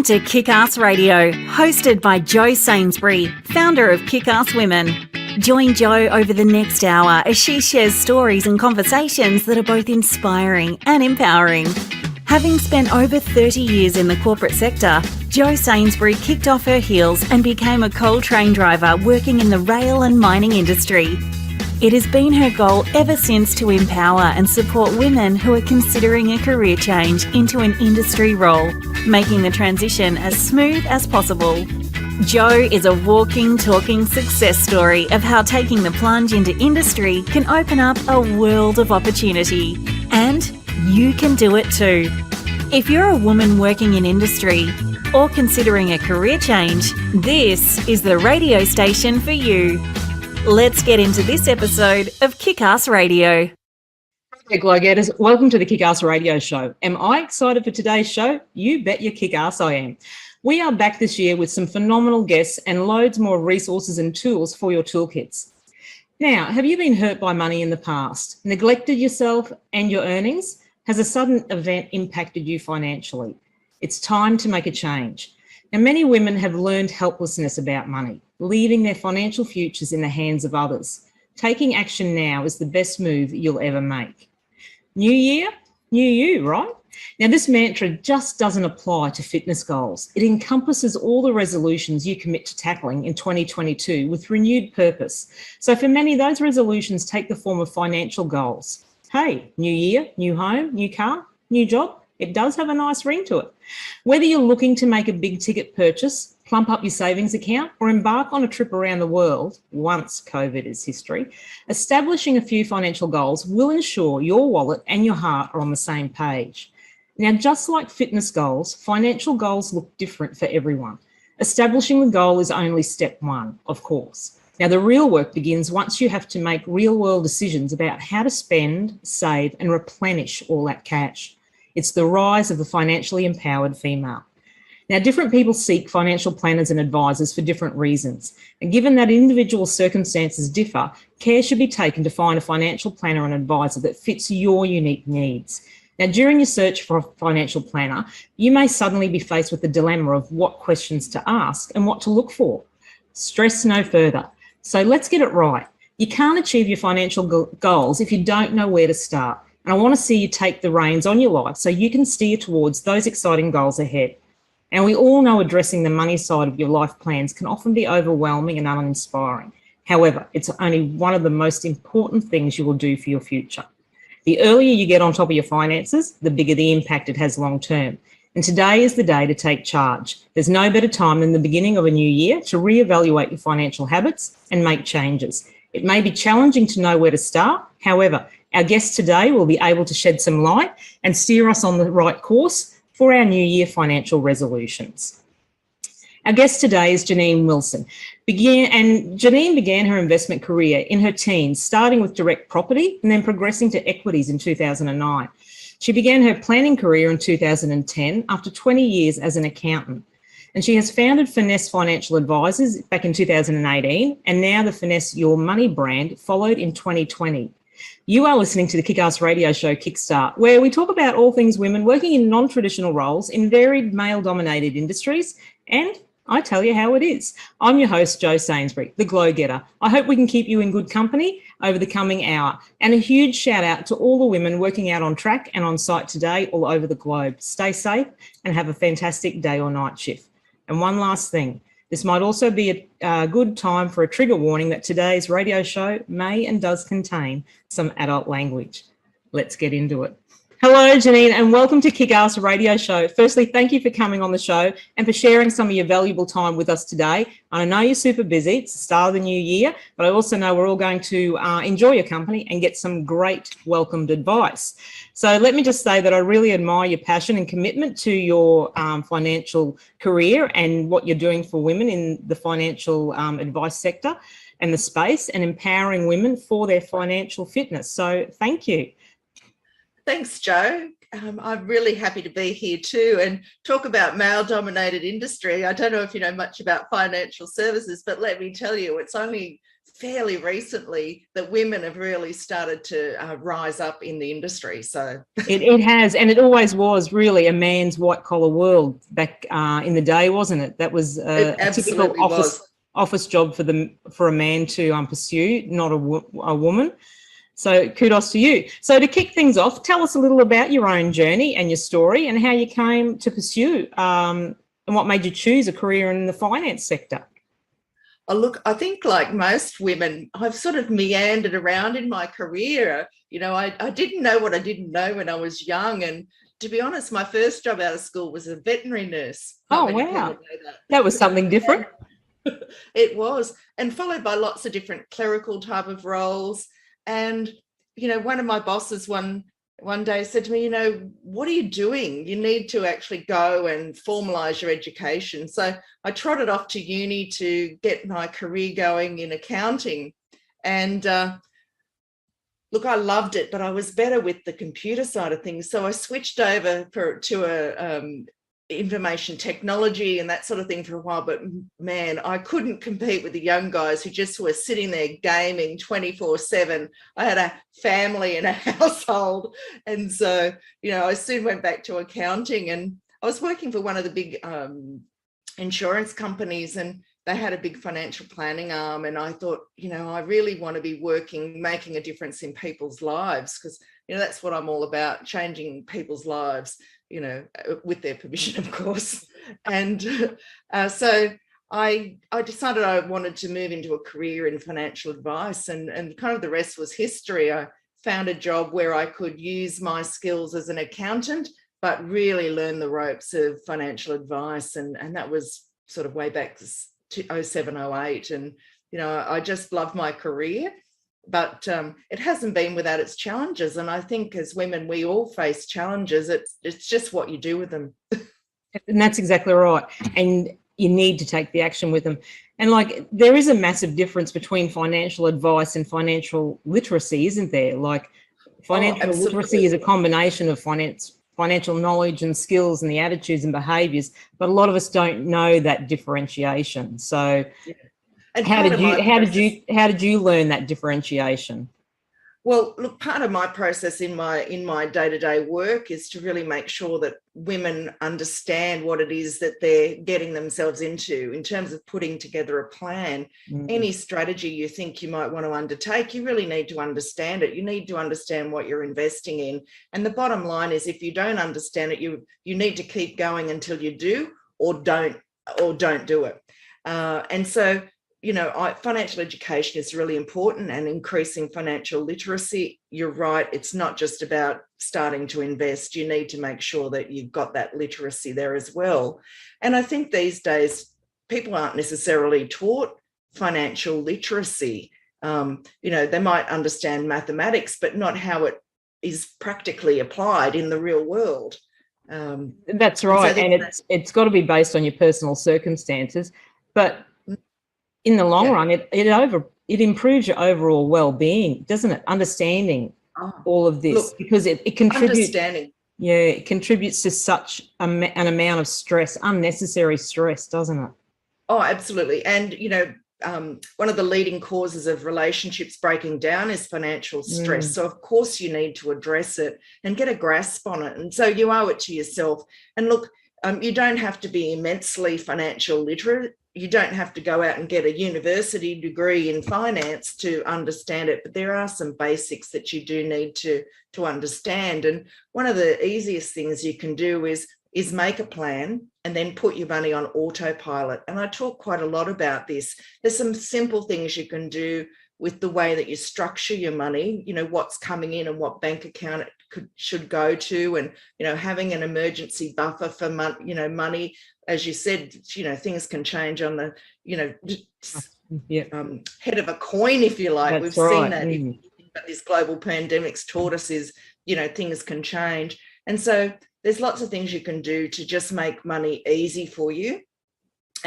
To Kickass Radio, hosted by Jo Sainsbury, founder of Kickass Women. Join Jo over the next hour as she shares stories and conversations that are both inspiring and empowering. Having spent over 30 years in the corporate sector, Jo Sainsbury kicked off her heels and became a coal train driver working in the rail and mining industry. It has been her goal ever since to empower and support women who are considering a career change into an industry role, making the transition as smooth as possible. Jo is a walking, talking success story of how taking the plunge into industry can open up a world of opportunity. And you can do it too. If you're a woman working in industry or considering a career change, this is the radio station for you. Let's get into this episode of Kickass Radio. Hey, Glow-getters, welcome to the Kickass Radio Show. Am I excited for today's show? You bet your kick-ass I am. We are back this year with some phenomenal guests and loads more resources and tools for your toolkits. Now, have you been hurt by money in the past, neglected yourself and your earnings? Has a sudden event impacted you financially? It's time to make a change. Now, many women have learned helplessness about money, leaving their financial futures in the hands of others. Taking action now is the best move you'll ever make. New year, new you, right? Now, this mantra just doesn't apply to fitness goals. It encompasses all the resolutions you commit to tackling in 2022 with renewed purpose. So for many, those resolutions take the form of financial goals. Hey, new year, new home, new car, new job. It does have a nice ring to it. Whether you're looking to make a big ticket purchase, plump up your savings account, or embark on a trip around the world, once COVID is history, establishing a few financial goals will ensure your wallet and your heart are on the same page. Now, just like fitness goals, financial goals look different for everyone. Establishing the goal is only step one, of course. Now, the real work begins once you have to make real-world decisions about how to spend, save, and replenish all that cash. It's the rise of the financially empowered female. Now, different people seek financial planners and advisors for different reasons. And given that individual circumstances differ, care should be taken to find a financial planner and advisor that fits your unique needs. Now, during your search for a financial planner, you may suddenly be faced with the dilemma of what questions to ask and what to look for. Stress no further. So let's get it right. You can't achieve your financial goals if you don't know where to start. And I want to see you take the reins on your life so you can steer towards those exciting goals ahead. And we all know addressing the money side of your life plans can often be overwhelming and uninspiring. However, it's only one of the most important things you will do for your future. The earlier you get on top of your finances, the bigger the impact it has long term. And today is the day to take charge. There's no better time than the beginning of a new year to reevaluate your financial habits and make changes. It may be challenging to know where to start. However, our guest today will be able to shed some light and steer us on the right course for our New Year financial resolutions. Our guest today is Janine Wilson. Janine began her investment career in her teens, starting with direct property and then progressing to equities in 2009. She began her planning career in 2010 after 20 years as an accountant. And she has founded Finesse Financial Advisors back in 2018, and now the Finesse Your Money brand followed in 2020. You are listening to the Kickass Radio Show Kickstart, where we talk about all things women working in non-traditional roles in varied male-dominated industries, and I tell you how it is. I'm your host, Jo Sainsbury, the Glow-getter. I hope we can keep you in good company over the coming hour. And a huge shout out to all the women working out on track and on site today all over the globe. Stay safe and have a fantastic day or night shift. And one last thing. This might also be a good time for a trigger warning that today's radio show may and does contain some adult language. Let's get into it. Hello, Janine, and welcome to Kickass Radio Show. Firstly, thank you for coming on the show and for sharing some of your valuable time with us today. I know you're super busy. It's the start of the new year, but I also know we're all going to enjoy your company and get some great welcomed advice. So let me just say that I really admire your passion and commitment to your financial career and what you're doing for women in the financial advice sector and the space and empowering women for their financial fitness. So thank you. Thanks, Jo. I'm really happy to be here too and talk about male-dominated industry. I don't know if you know much about financial services, but let me tell you, it's only fairly recently that women have really started to rise up in the industry. So it has, and it always was really a man's white collar world back in the day, wasn't it? That was it a typical absolutely was. office job for a man to pursue, not a woman. So kudos to you. So to kick things off, tell us a little about your own journey and your story and how you came to pursue and what made you choose a career in the finance sector. Oh, look, I think like most women, I've sort of meandered around in my career. You know, I didn't know what I didn't know when I was young. And to be honest, my first job out of school was a veterinary nurse. Oh, wow. That was something different. It was, and followed by lots of different clerical type of roles. And, you know, one of my bosses one day said to me, you know, what are you doing? You need to actually go and formalise your education. So I trotted off to uni to get my career going in accounting. And look, I loved it, but I was better with the computer side of things. So I switched over to information technology and that sort of thing for a while. But man, I couldn't compete with the young guys who just were sitting there gaming 24/7. I had a family and a household. And so, you know, I soon went back to accounting, and I was working for one of the big insurance companies, and they had a big financial planning arm. And I thought, you know, I really want to be working, making a difference in people's lives, because, you know, that's what I'm all about, changing people's lives, you know, with their permission, of course. And so I decided I wanted to move into a career in financial advice, and kind of the rest was history. I found a job where I could use my skills as an accountant, but really learn the ropes of financial advice. And that was sort of way back to 07, 08. And, you know, I just loved my career. But it hasn't been without its challenges. And I think as women, we all face challenges. It's just what you do with them. And that's exactly right. And you need to take the action with them. And like, there is a massive difference between financial advice and financial literacy, isn't there? Like, financial literacy is a combination of financial knowledge and skills and the attitudes and behaviours, but a lot of us don't know that differentiation. So yeah. And how did you learn that differentiation? Well, look, part of my process in my day-to-day work is to really make sure that women understand what it is that they're getting themselves into in terms of putting together a plan. Any strategy you think you might want to undertake, you really need to understand it. You need to understand what you're investing in. And the bottom line is, if you don't understand it, you need to keep going until you do, or don't do it. And so, you know, financial education is really important, and increasing financial literacy. You're right. It's not just about starting to invest. You need to make sure that you've got that literacy there as well. And I think these days people aren't necessarily taught financial literacy. You know, they might understand mathematics, but not how it is practically applied in the real world. That's right. And it's got to be based on your personal circumstances. But in the long run, it improves your overall well-being, doesn't it? Understanding all of this, because it contributes. Yeah, it contributes to such an amount of stress, unnecessary stress, doesn't it? Oh, absolutely. And you know, one of the leading causes of relationships breaking down is financial stress. So of course you need to address it and get a grasp on it. And so you owe it to yourself. And look, you don't have to be immensely financial literate. You don't have to go out and get a university degree in finance to understand it, but there are some basics that you do need to understand. And one of the easiest things you can do is make a plan and then put your money on autopilot. And I talk quite a lot about this. There's some simple things you can do with the way that you structure your money, you know, what's coming in and what bank account it should go to, and, you know, having an emergency buffer for money. As you said, you know, things can change on the, you know, head of a coin, if you like. We've seen that. But this global pandemic's taught us is, you know, things can change. And so there's lots of things you can do to just make money easy for you.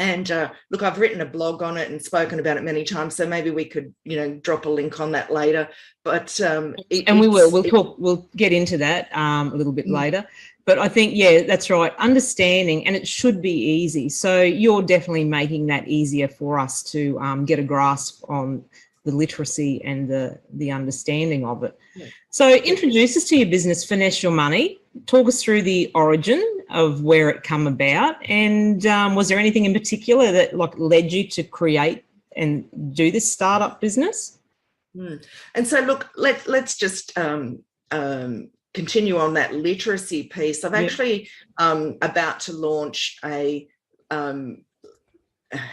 And look, I've written a blog on it and spoken about it many times, so maybe we could, you know, drop a link on that later. But we'll get into that a little bit later. But I think, yeah, that's right. Understanding, and it should be easy. So you're definitely making that easier for us to get a grasp on literacy and the understanding of it. Yeah. So introduce us to your business, Finesse Your Money. Talk us through the origin of where it come about, and was there anything in particular that led you to create and do this startup business? And so look, let's just continue on that literacy piece. I've actually about to launch a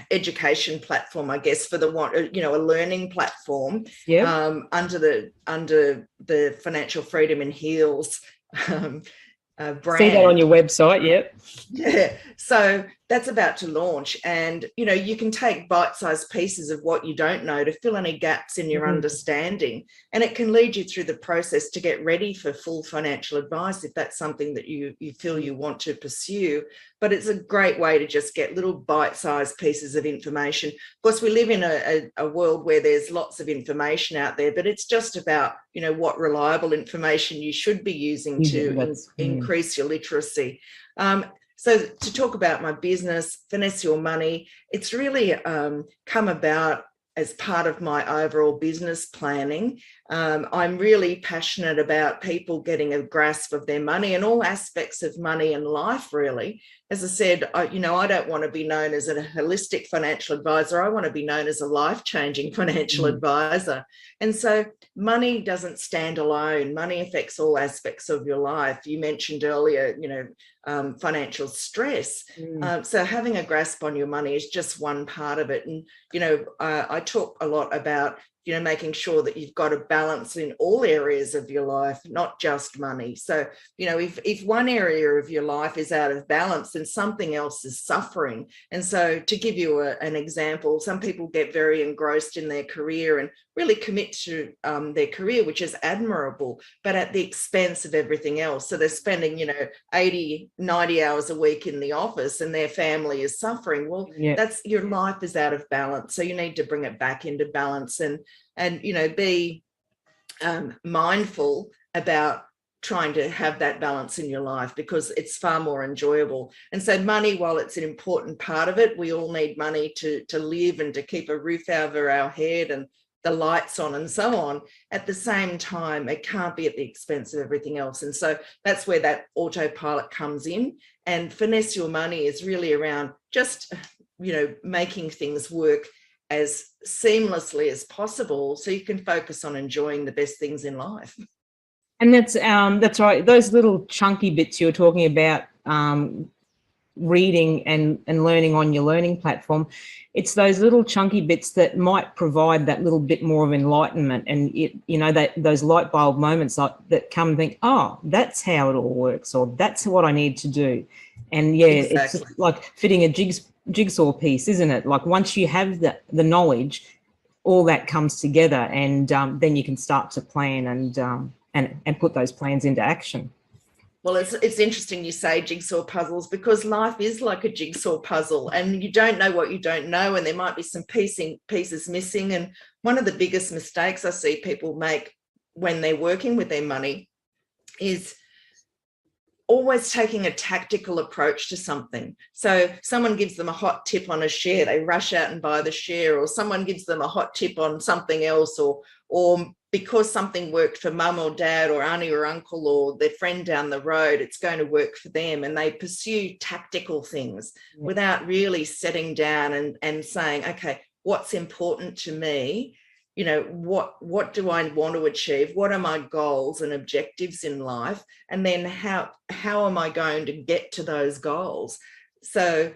education platform, I guess, for a learning platform under the Financial Freedom in Heels brand. See that on your website, yep. Yeah, so that's about to launch, and you can take bite-sized pieces of what you don't know to fill any gaps in your understanding, and it can lead you through the process to get ready for full financial advice if that's something that you feel you want to pursue. But it's a great way to just get little bite-sized pieces of information. Of course, we live in a world where there's lots of information out there, but it's just about what reliable information you should be using to increase your literacy. So to talk about my business, Finesse Your Money, it's really come about as part of my overall business planning. I'm really passionate about people getting a grasp of their money and all aspects of money and life, really. As I said, I don't want to be known as a holistic financial advisor. I want to be known as a life-changing financial advisor. And so money doesn't stand alone. Money affects all aspects of your life. You mentioned earlier, financial stress. So having a grasp on your money is just one part of it. And, I talk a lot about making sure that you've got a balance in all areas of your life, not just money. So, if one area of your life is out of balance, then something else is suffering. And so to give you an example, some people get very engrossed in their career and really commit to their career, which is admirable, but at the expense of everything else. So they're spending, 80, 90 hours a week in the office and their family is suffering. Well, that's your life is out of balance. So you need to bring it back into balance and be mindful about trying to have that balance in your life, because it's far more enjoyable. And so money, while it's an important part of it, we all need money to live and to keep a roof over our head and the lights on and so on. At the same time, it can't be at the expense of everything else. And so that's where that autopilot comes in. And Finesse Your Money is really around just, making things work as seamlessly as possible so you can focus on enjoying the best things in life. And that's right. Those little chunky bits you're talking about, reading and learning on your learning platform, it's those little chunky bits that might provide that little bit more of enlightenment, and those light bulb moments that come and think, oh, that's how it all works, or that's what I need to do. And exactly. It's like fitting a jigsaw piece, isn't it? Like once you have the knowledge, all that comes together, and then you can start to plan and put those plans into action. Well, it's interesting you say jigsaw puzzles, because life is like a jigsaw puzzle, and you don't know what you don't know, and there might be some pieces missing. And one of the biggest mistakes I see people make when they're working with their money is always taking a tactical approach to something. So someone gives them a hot tip on a share, they rush out and buy the share, or someone gives them a hot tip on something else, or because something worked for mum or dad or auntie or uncle or their friend down the road, it's going to work for them. And they pursue tactical things without really sitting down and saying, okay, what's important to me? What do I want to achieve? What are my goals and objectives in life? And then how am I going to get to those goals? So,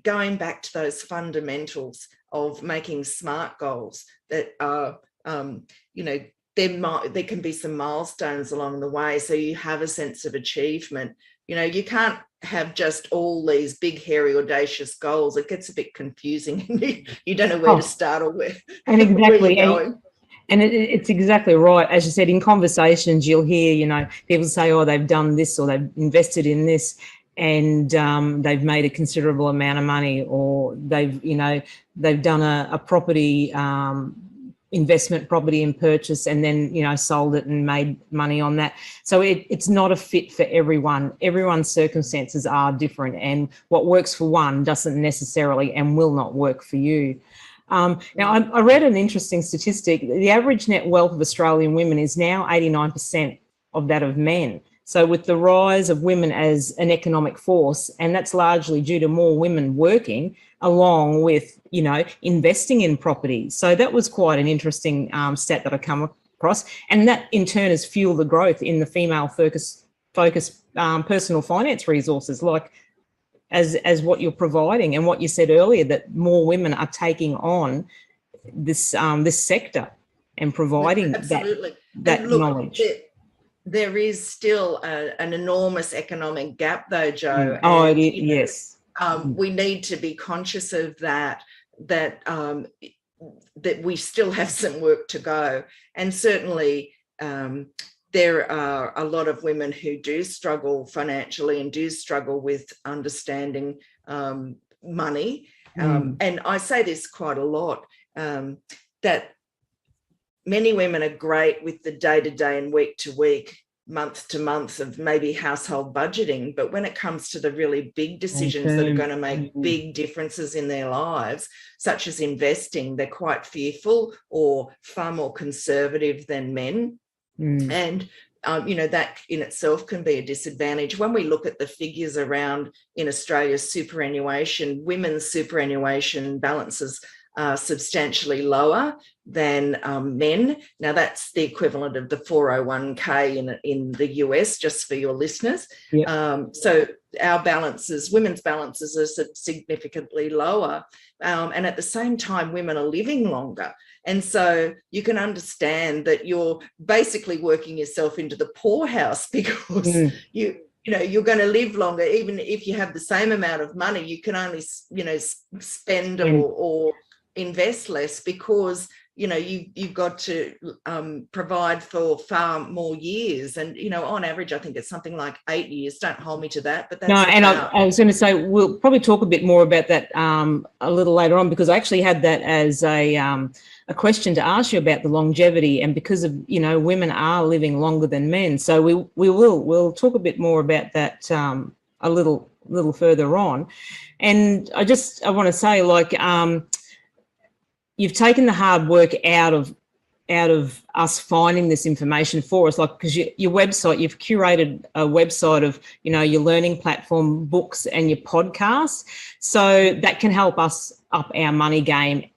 going back to those fundamentals of making smart goals that are, there can be some milestones along the way, so you have a sense of achievement. You can't have just all these big, hairy, audacious goals. It gets a bit confusing. You don't know where to start or where, and exactly, where you're going. And it's exactly right. As you said, in conversations, you'll hear, people say, oh, they've done this, or they've invested in this, and they've made a considerable amount of money, or they've done a property investment property and purchase, and then sold it and made money on that. So it's not a fit for everyone. Everyone's circumstances are different, and what works for one doesn't necessarily and will not work for you. Now, I read an interesting statistic. The average net wealth of Australian women is now 89% of that of men. So with the rise of women as an economic force, and that's largely due to more women working, along with, you know, investing in property. So that was quite an interesting stat that I come across. And that in turn has fueled the growth in the female focus personal finance resources, like as what you're providing and what you said earlier, that more women are taking on this this sector and providing that knowledge. There is still an enormous economic gap, though, Jo. Oh, and, yes. We need to be conscious of that we still have some work to go, and certainly there are a lot of women who do struggle financially and do struggle with understanding money. And I say this quite a lot, that many women are great with the day-to-day and week-to-week, month-to-month of maybe household budgeting, but when it comes to the really big decisions that are going to make big differences in their lives, such as investing, they're quite fearful or far more conservative than men. And you know, that in itself can be a disadvantage. When we look at the figures around in Australia's superannuation, women's superannuation balances are substantially lower than men. Now, that's the equivalent of the 401k in the US, just for your listeners. So our balances, women's balances, are significantly lower. And at the same time, women are living longer. And so you can understand that you're basically working yourself into the poorhouse, because you know, you're going to live longer. Even if you have the same amount of money, you can only, you know, spend or invest less, because, you know, you've got to provide for far more years. And, you know, on average, I think it's something like 8 years. Don't hold me to that. But that's I was going to say, we'll probably talk a bit more about that a little later on, because I actually had that as a question to ask you about the longevity, and because of, you know, women are living longer than men. So we'll talk a bit more about that a little further on. And I want to say, like, you've taken the hard work out of us finding this information for us, like, because your website, you've curated a website of, you know, your learning platform, books and your podcasts. So that can help us up our money game.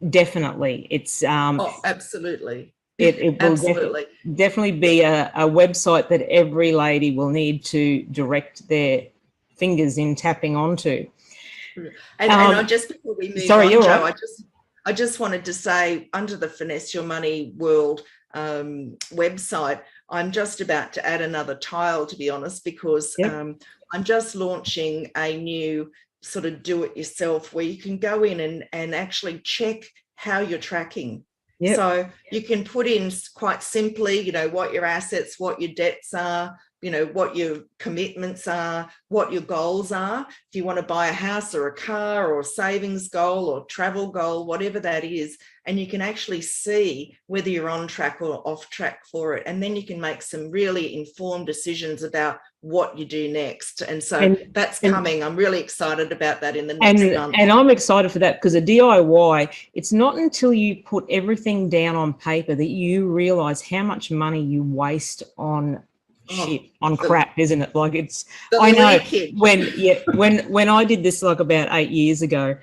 Definitely. It's absolutely. It will definitely be a website that every lady will need to direct their fingers in tapping onto. And I just, before we move on, Jo, I just wanted to say, under the Finesse Your Money World website, I'm just about to add another tile, to be honest, because I'm just launching a new sort of do-it-yourself where you can go in and actually check how you're tracking. So you can put in quite simply, you know, what your assets, what your debts are, you know, what your commitments are, what your goals are. If you want to buy a house or a car or a savings goal or travel goal, whatever that is, and you can actually see whether you're on track or off track for it. And then you can make some really informed decisions about what you do next. And so that's coming. I'm really excited about that in the next month. And I'm excited for that, because a DIY, it's not until you put everything down on paper that you realize how much money you waste on crap, isn't it? Like, it's, I know when I did this, like, about 8 years ago,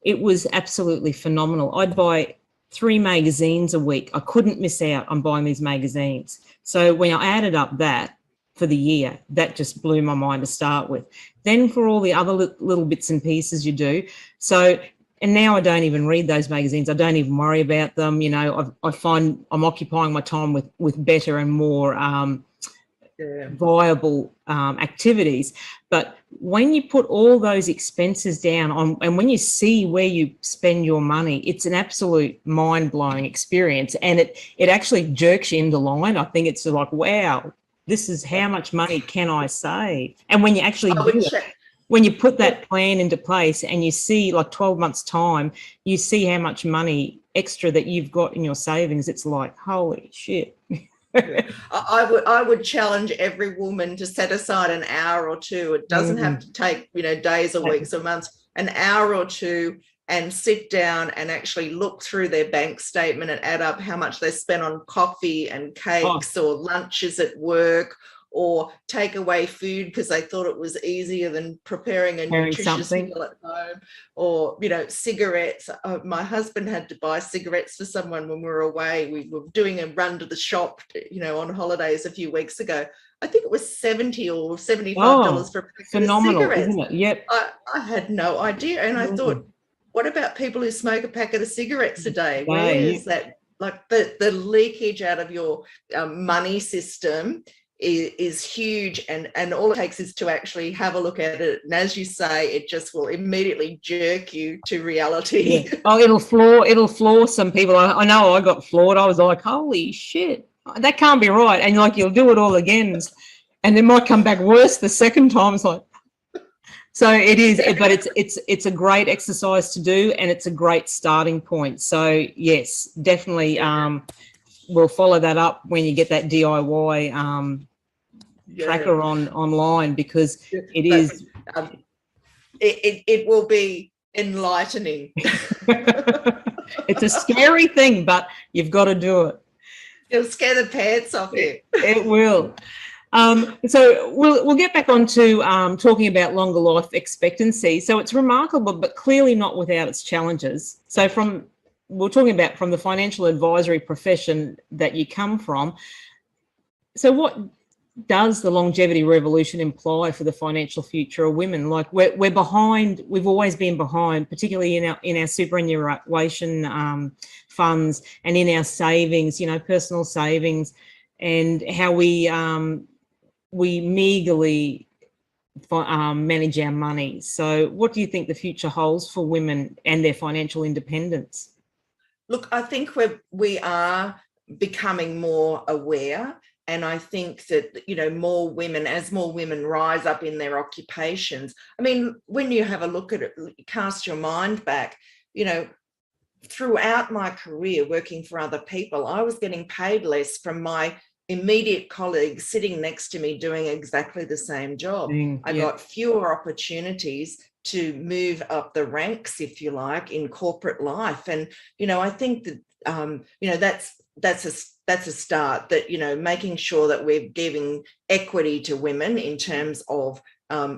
it was absolutely phenomenal. I'd buy 3 magazines a week. I couldn't miss out on buying these magazines. So when I added up that for the year, that just blew my mind to start with. Then for all the other little bits and pieces you do. So, and now I don't even read those magazines. I don't even worry about them. You know, I find I'm occupying my time with better and more viable activities. But when you put all those expenses down on, and when you see where you spend your money, it's an absolute mind-blowing experience, and it actually jerks you into line. I think it's like, wow, this is how much money can I save? And when you actually do it, when you put that plan into place and you see, like, 12 months time, you see how much money extra that you've got in your savings, it's like, holy shit. I would challenge every woman to set aside an hour or two. It doesn't have to take, you know, days or weeks or months, an hour or two and sit down and actually look through their bank statement and add up how much they spent on coffee and cakes or lunches at work, or take away food because they thought it was easier than preparing a nutritious meal at home, or, you know, cigarettes. My husband had to buy cigarettes for someone when we were away. We were doing a run to the shop, you know, on holidays a few weeks ago. I think it was $70 or $75 for a packet phenomenal, of cigarettes. isn't it? Yep. I had no idea. And I thought, what about people who smoke a packet of cigarettes a day? Where is that? Like the leakage out of your money system is huge, and all it takes is to actually have a look at it, and as you say, it just will immediately jerk you to reality. It'll floor some people. I know I got floored. I was like, holy shit, that can't be right. And like, you'll do it all again, and it might come back worse the second time. It's like, so it is, but it's a great exercise to do, and it's a great starting point. So yes, definitely we'll follow that up when you get that DIY tracker online, because it is it will be enlightening. It's a scary thing, but you've got to do it. It'll scare the pants off you. It will. So we'll get back on to talking about longer life expectancy. So it's remarkable, but clearly not without its challenges. So we're talking about from the financial advisory profession that you come from. So what does the longevity revolution imply for the financial future of women? Like, we're behind. We've always been behind, particularly in our superannuation funds and in our savings, you know, personal savings, and how we meagerly manage our money. So what do you think the future holds for women and their financial independence? Look, I think we are becoming more aware, and I think that, you know, as more women rise up in their occupations. I mean, when you have a look at it, cast your mind back, you know, throughout my career working for other people, I was getting paid less from my immediate colleagues sitting next to me doing exactly the same job. I got fewer opportunities to move up the ranks, if you like, in corporate life. And, you know, I think that, you know, that's a start, that, you know, making sure that we're giving equity to women in terms of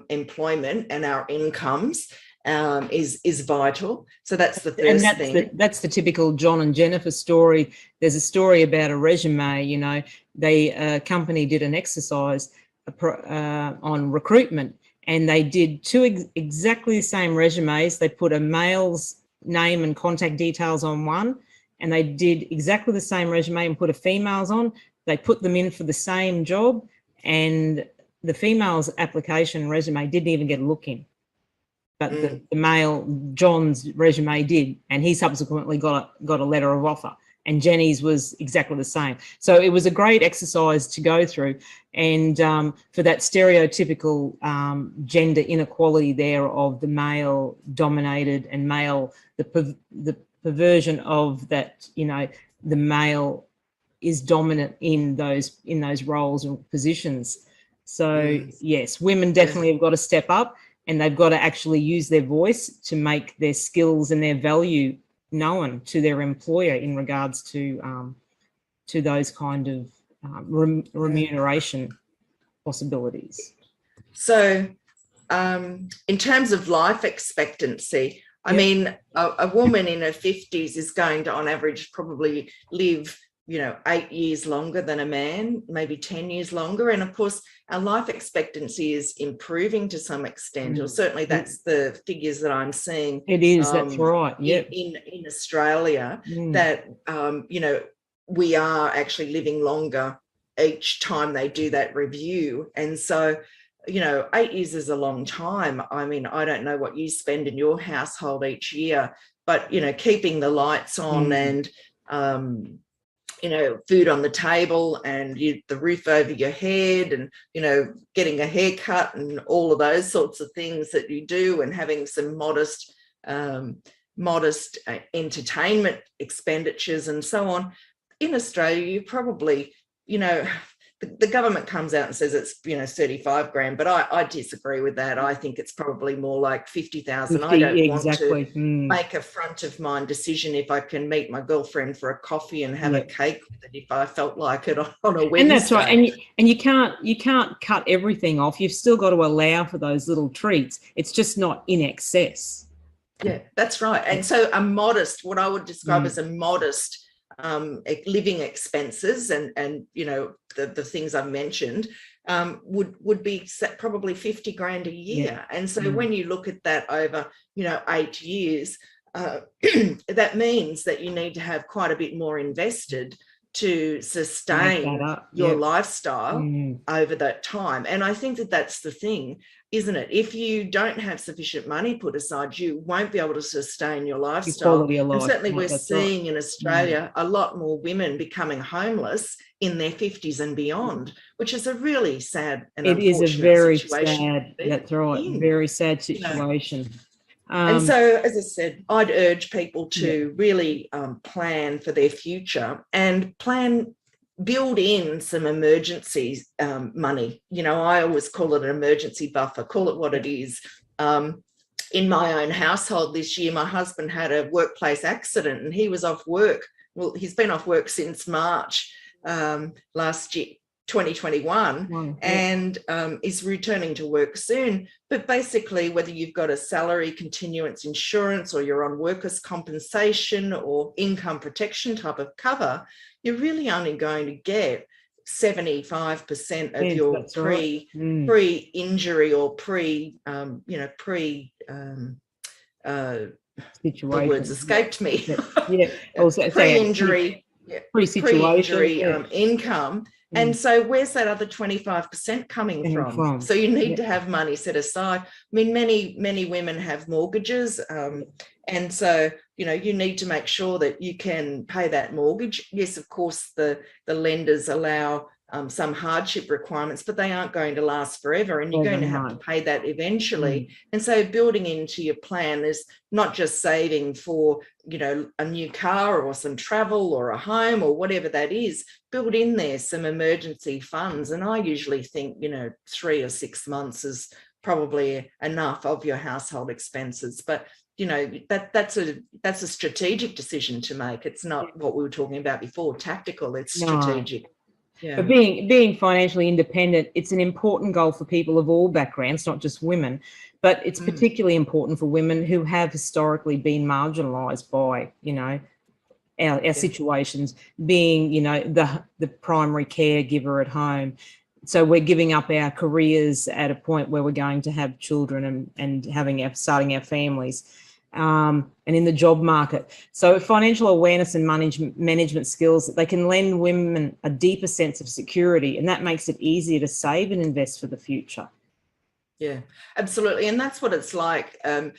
employment and our incomes is vital. So that's the first thing. That's the typical John and Jennifer story. There's a story about a resume. You know, a company did an exercise on recruitment, and they did two exactly the same resumes. They put a male's name and contact details on one, and they did exactly the same resume and put a female's on. They put them in for the same job, and the female's application resume didn't even get a look in. But the male, John's resume did, and he subsequently got a letter of offer, and Jenny's was exactly the same. So it was a great exercise to go through, and for that stereotypical gender inequality there of the male dominated and male, the perversion of that, you know, the male is dominant in those roles and positions. So yes, women definitely have got to step up, and they've got to actually use their voice to make their skills and their value known to their employer in regards to those kind of remuneration possibilities. So in terms of life expectancy, I mean, a woman in her 50s is going to, on average, probably live, you know, 8 years longer than a man, maybe 10 years longer. And of course, our life expectancy is improving to some extent, or certainly that's the figures that I'm seeing. It is, that's right. Yeah. In Australia, that, you know, we are actually living longer each time they do that review. And so, you know, 8 years is a long time. I mean, I don't know what you spend in your household each year, but, you know, keeping the lights on and, you know, food on the table and the roof over your head and, you know, getting a haircut and all of those sorts of things that you do, and having some modest entertainment expenditures and so on. In Australia, you probably, you know, the government comes out and says it's 35 grand, but I disagree with that. I think it's probably more like 50,000. I don't want to make a front of mind decision if I can meet my girlfriend for a coffee and have a cake with it if I felt like it on a Wednesday. And that's right. And you can't cut everything off. You've still got to allow for those little treats. It's just not in excess. Yeah, that's right. And so a modest, what I would describe as a modest living expenses and the things I've mentioned would be probably 50 grand a year. And so when you look at that over 8 years, that means that you need to have quite a bit more invested to sustain your lifestyle over that time. And I think that that's the thing, isn't it? If you don't have sufficient money put aside, you won't be able to sustain your lifestyle. And certainly we're seeing in Australia a lot more women becoming homeless in their 50s and beyond, which is a really sad and unfortunate situation. It is a very sad, that's right, very sad situation. And so, as I said, I'd urge people to really plan for their future and build in some emergency money. I always call it an emergency buffer, call it what it is. In my own household this year, my husband had a workplace accident and he was off work. Well, he's been off work since March last year, 2021, and is returning to work soon. But basically, whether you've got a salary continuance insurance or you're on workers' compensation or income protection type of cover, you're really only going to get 75% of your pre-injury or situation. The words escaped me. Pre-injury, income. And so where's that other 25% coming from? So you need to have money set aside. I mean, many women have mortgages. And so, you need to make sure that you can pay that mortgage. Yes, of course, the lenders allow some hardship requirements, but they aren't going to last forever, and you're going to have to pay that eventually. And so building into your plan is not just saving for, a new car or some travel or a home or whatever that is. Build in there some emergency funds. And I usually think, 3 or 6 months is probably enough of your household expenses. But that's a strategic decision to make. It's not what we were talking about before, tactical, it's strategic. Yeah. But being financially independent, it's an important goal for people of all backgrounds, not just women, but it's particularly important for women who have historically been marginalised by, our situations, being, the primary caregiver at home. So we're giving up our careers at a point where we're going to have children and starting our families. And in the job market. So financial awareness and management skills, they can lend women a deeper sense of security, and that makes it easier to save and invest for the future. Yeah, absolutely. And that's what it's like. I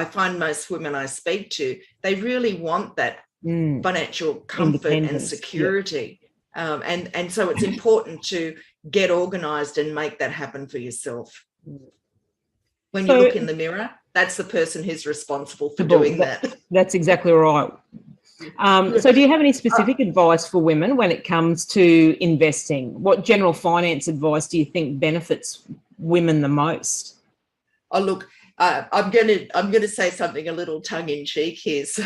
find most women I speak to, they really want that financial comfort and security. Yeah. And so it's important to get organised and make that happen for yourself. When you look in the mirror, that's the person who's responsible for doing that. That's exactly right. So do you have any specific advice for women when it comes to investing? What general finance advice do you think benefits women the most? Oh, look, I'm going to say something a little tongue-in-cheek here. So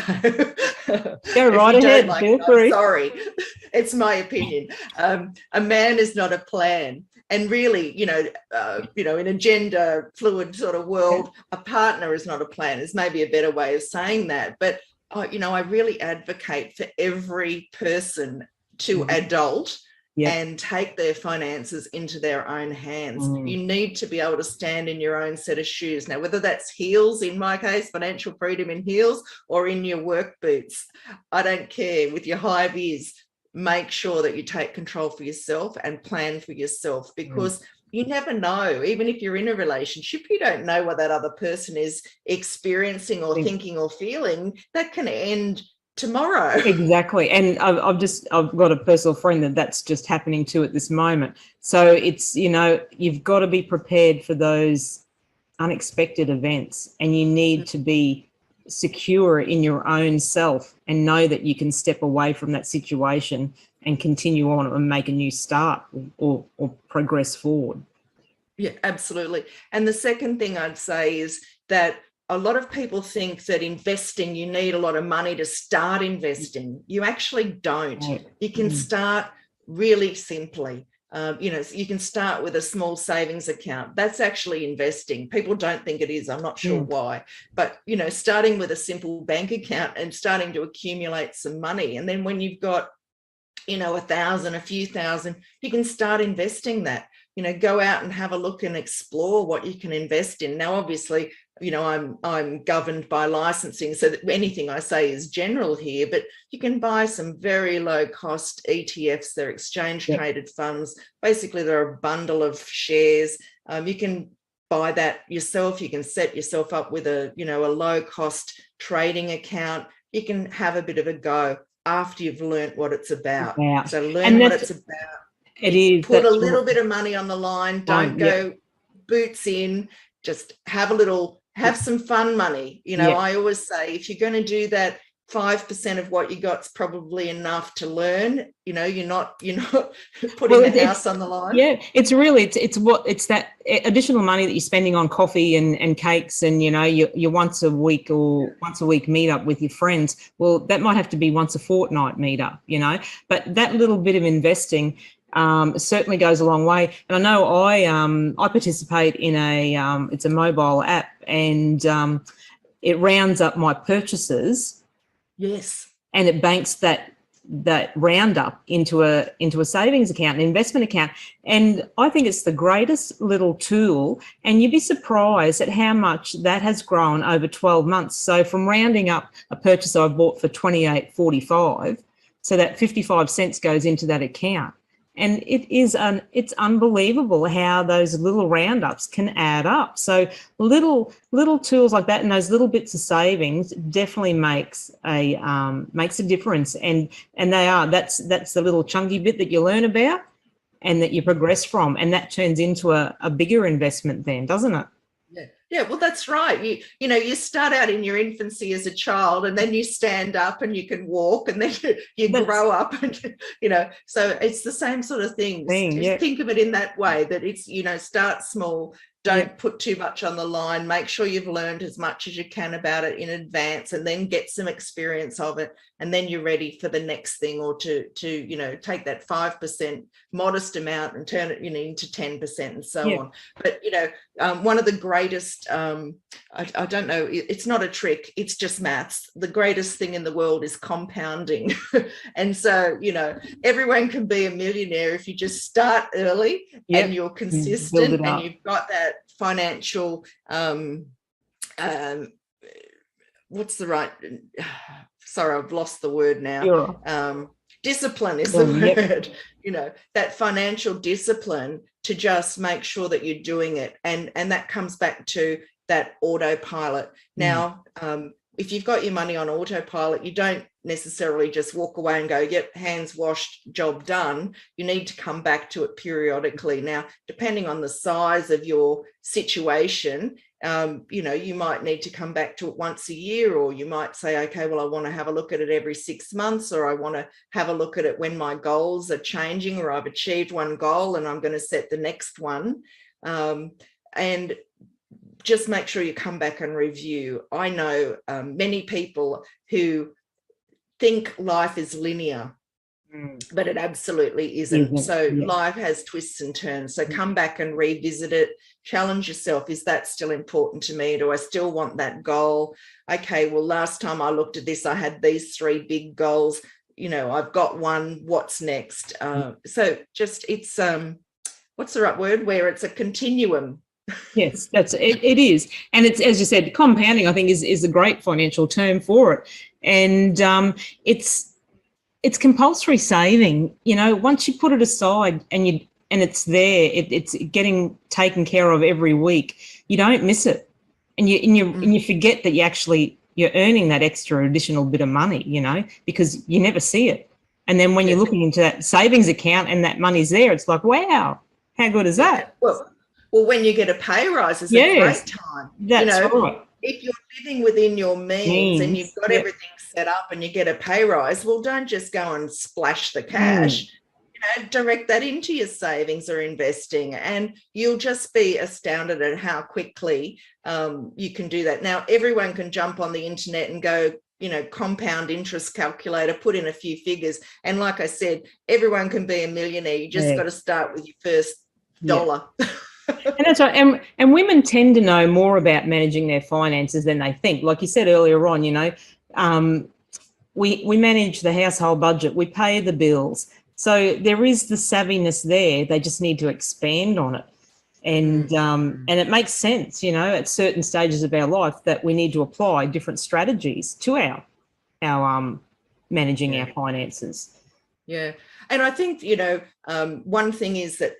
go right ahead. Feel free. Sorry, it's my opinion. A man is not a plan. And really, in a gender fluid sort of world, a partner is not a plan. Is maybe a better way of saying that. But, I really advocate for every person to adult and take their finances into their own hands. You need to be able to stand in your own set of shoes. Now, whether that's heels, in my case, financial freedom in heels, or in your work boots, I don't care, with your high vis. Make sure that you take control for yourself and plan for yourself, because you never know. Even if you're in a relationship, you don't know what that other person is experiencing or thinking or feeling. That can end tomorrow. Exactly. And I've got a personal friend that's just happening to at this moment. So it's, you've got to be prepared for those unexpected events, and you need to be secure in your own self and know that you can step away from that situation and continue on and make a new start or progress forward. Yeah, absolutely. And the second thing I'd say is that a lot of people think that investing, you need a lot of money to start investing. You actually don't. You can start really simply. You can start with a small savings account. That's actually investing. People don't think it is. I'm not sure why. But, starting with a simple bank account and starting to accumulate some money. And then when you've got, 1,000, a few thousand, you can start investing that. Go out and have a look and explore what you can invest in. Now, obviously, I'm governed by licensing, so that anything I say is general here, but you can buy some very low cost ETFs. They're exchange traded funds. Basically, they're a bundle of shares. You can buy that yourself. You can set yourself up with a low cost trading account. You can have a bit of a go after you've learnt what it's about. So learn what it's about. It is. Put a little bit of money on the line. Don't go boots in. Just have some fun money. I always say, if you're going to do that, 5% of what you got's probably enough to learn. You're not putting the house on the line. Yeah, it's that additional money that you're spending on coffee and cakes and your once a week meet up with your friends. Well, that might have to be once a fortnight meet up, but that little bit of investing certainly goes a long way. And I know I participate in it's a mobile app, and it rounds up my purchases. Yes. And it banks that roundup into a savings account, an investment account. And I think it's the greatest little tool, and you'd be surprised at how much that has grown over 12 months. So from rounding up a purchase I bought for $28.45, so that 55 cents goes into that account. And it's unbelievable how those little roundups can add up. So little tools like that and those little bits of savings definitely makes a difference. And that's the little chunky bit that you learn about and that you progress from, and that turns into a bigger investment then, doesn't it? Yeah, well, that's right. You start out in your infancy as a child, and then you stand up and you can walk, and then you grow up, and so it's the same sort of thing. Just think of it in that way, that it's start small. Don't put too much on the line. Make sure you've learned as much as you can about it in advance, and then get some experience of it. And then you're ready for the next thing, or to take that 5% modest amount and turn it into 10% and so on. But one of the greatest, I don't know, it's not a trick, it's just maths. The greatest thing in the world is compounding. And so everyone can be a millionaire if you just start early and you're consistent and you've got that financial what's the right sorry, I've lost the word now. Discipline is the word. That financial discipline to just make sure that you're doing it, and that comes back to that autopilot. Now, if you've got your money on autopilot, you don't necessarily just walk away and go, yep, hands washed, job done. You need to come back to it periodically. Now, depending on the size of your situation, you might need to come back to it once a year, or you might say, okay, well, I want to have a look at it every 6 months, or I want to have a look at it when my goals are changing, or I've achieved one goal and I'm going to set the next one. And just make sure you come back and review. I know many people who think life is linear, but it absolutely isn't. So life has twists and turns. So come back and revisit it. Challenge yourself. Is that still important to me? Do I still want that goal? Okay, well, last time I looked at this, I had these 3 big goals. I've got one. What's next? So just it's what's the right word? Where it's a continuum. Yes, it is. And it's, as you said, compounding, I think, is a great financial term for it. And it's compulsory saving. Once you put it aside and it's there, it's getting taken care of every week. You don't miss it, and you forget that you're earning that extra additional bit of money. Because you never see it. And then when you're looking into that savings account and that money's there, it's like, wow, how good is that? Well, when you get a pay rise, it's a great time. That's right. if you're living within your means and you've got everything set up and you get a pay rise, well, don't just go and splash the cash. Direct that into your savings or investing, and you'll just be astounded at how quickly you can do that. Now, everyone can jump on the internet and go, compound interest calculator, put in a few figures. And like I said, everyone can be a millionaire. You just got to start with your first dollar. And that's right. And women tend to know more about managing their finances than they think. Like you said earlier on, we manage the household budget, we pay the bills. So there is the savviness there. They just need to expand on it. And it makes sense, at certain stages of our life that we need to apply different strategies to our managing our finances. Yeah. And I think, one thing is that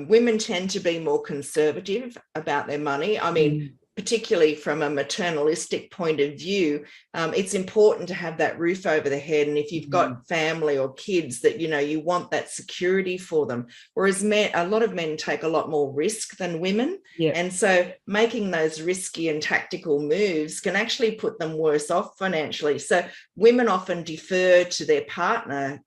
women tend to be more conservative about their money. I mean, particularly from a maternalistic point of view, it's important to have that roof over the head. And if you've got family or kids that, you want that security for them. Whereas a lot of men take a lot more risk than women. Yeah. And so making those risky and tactical moves can actually put them worse off financially. So women often defer to their partner,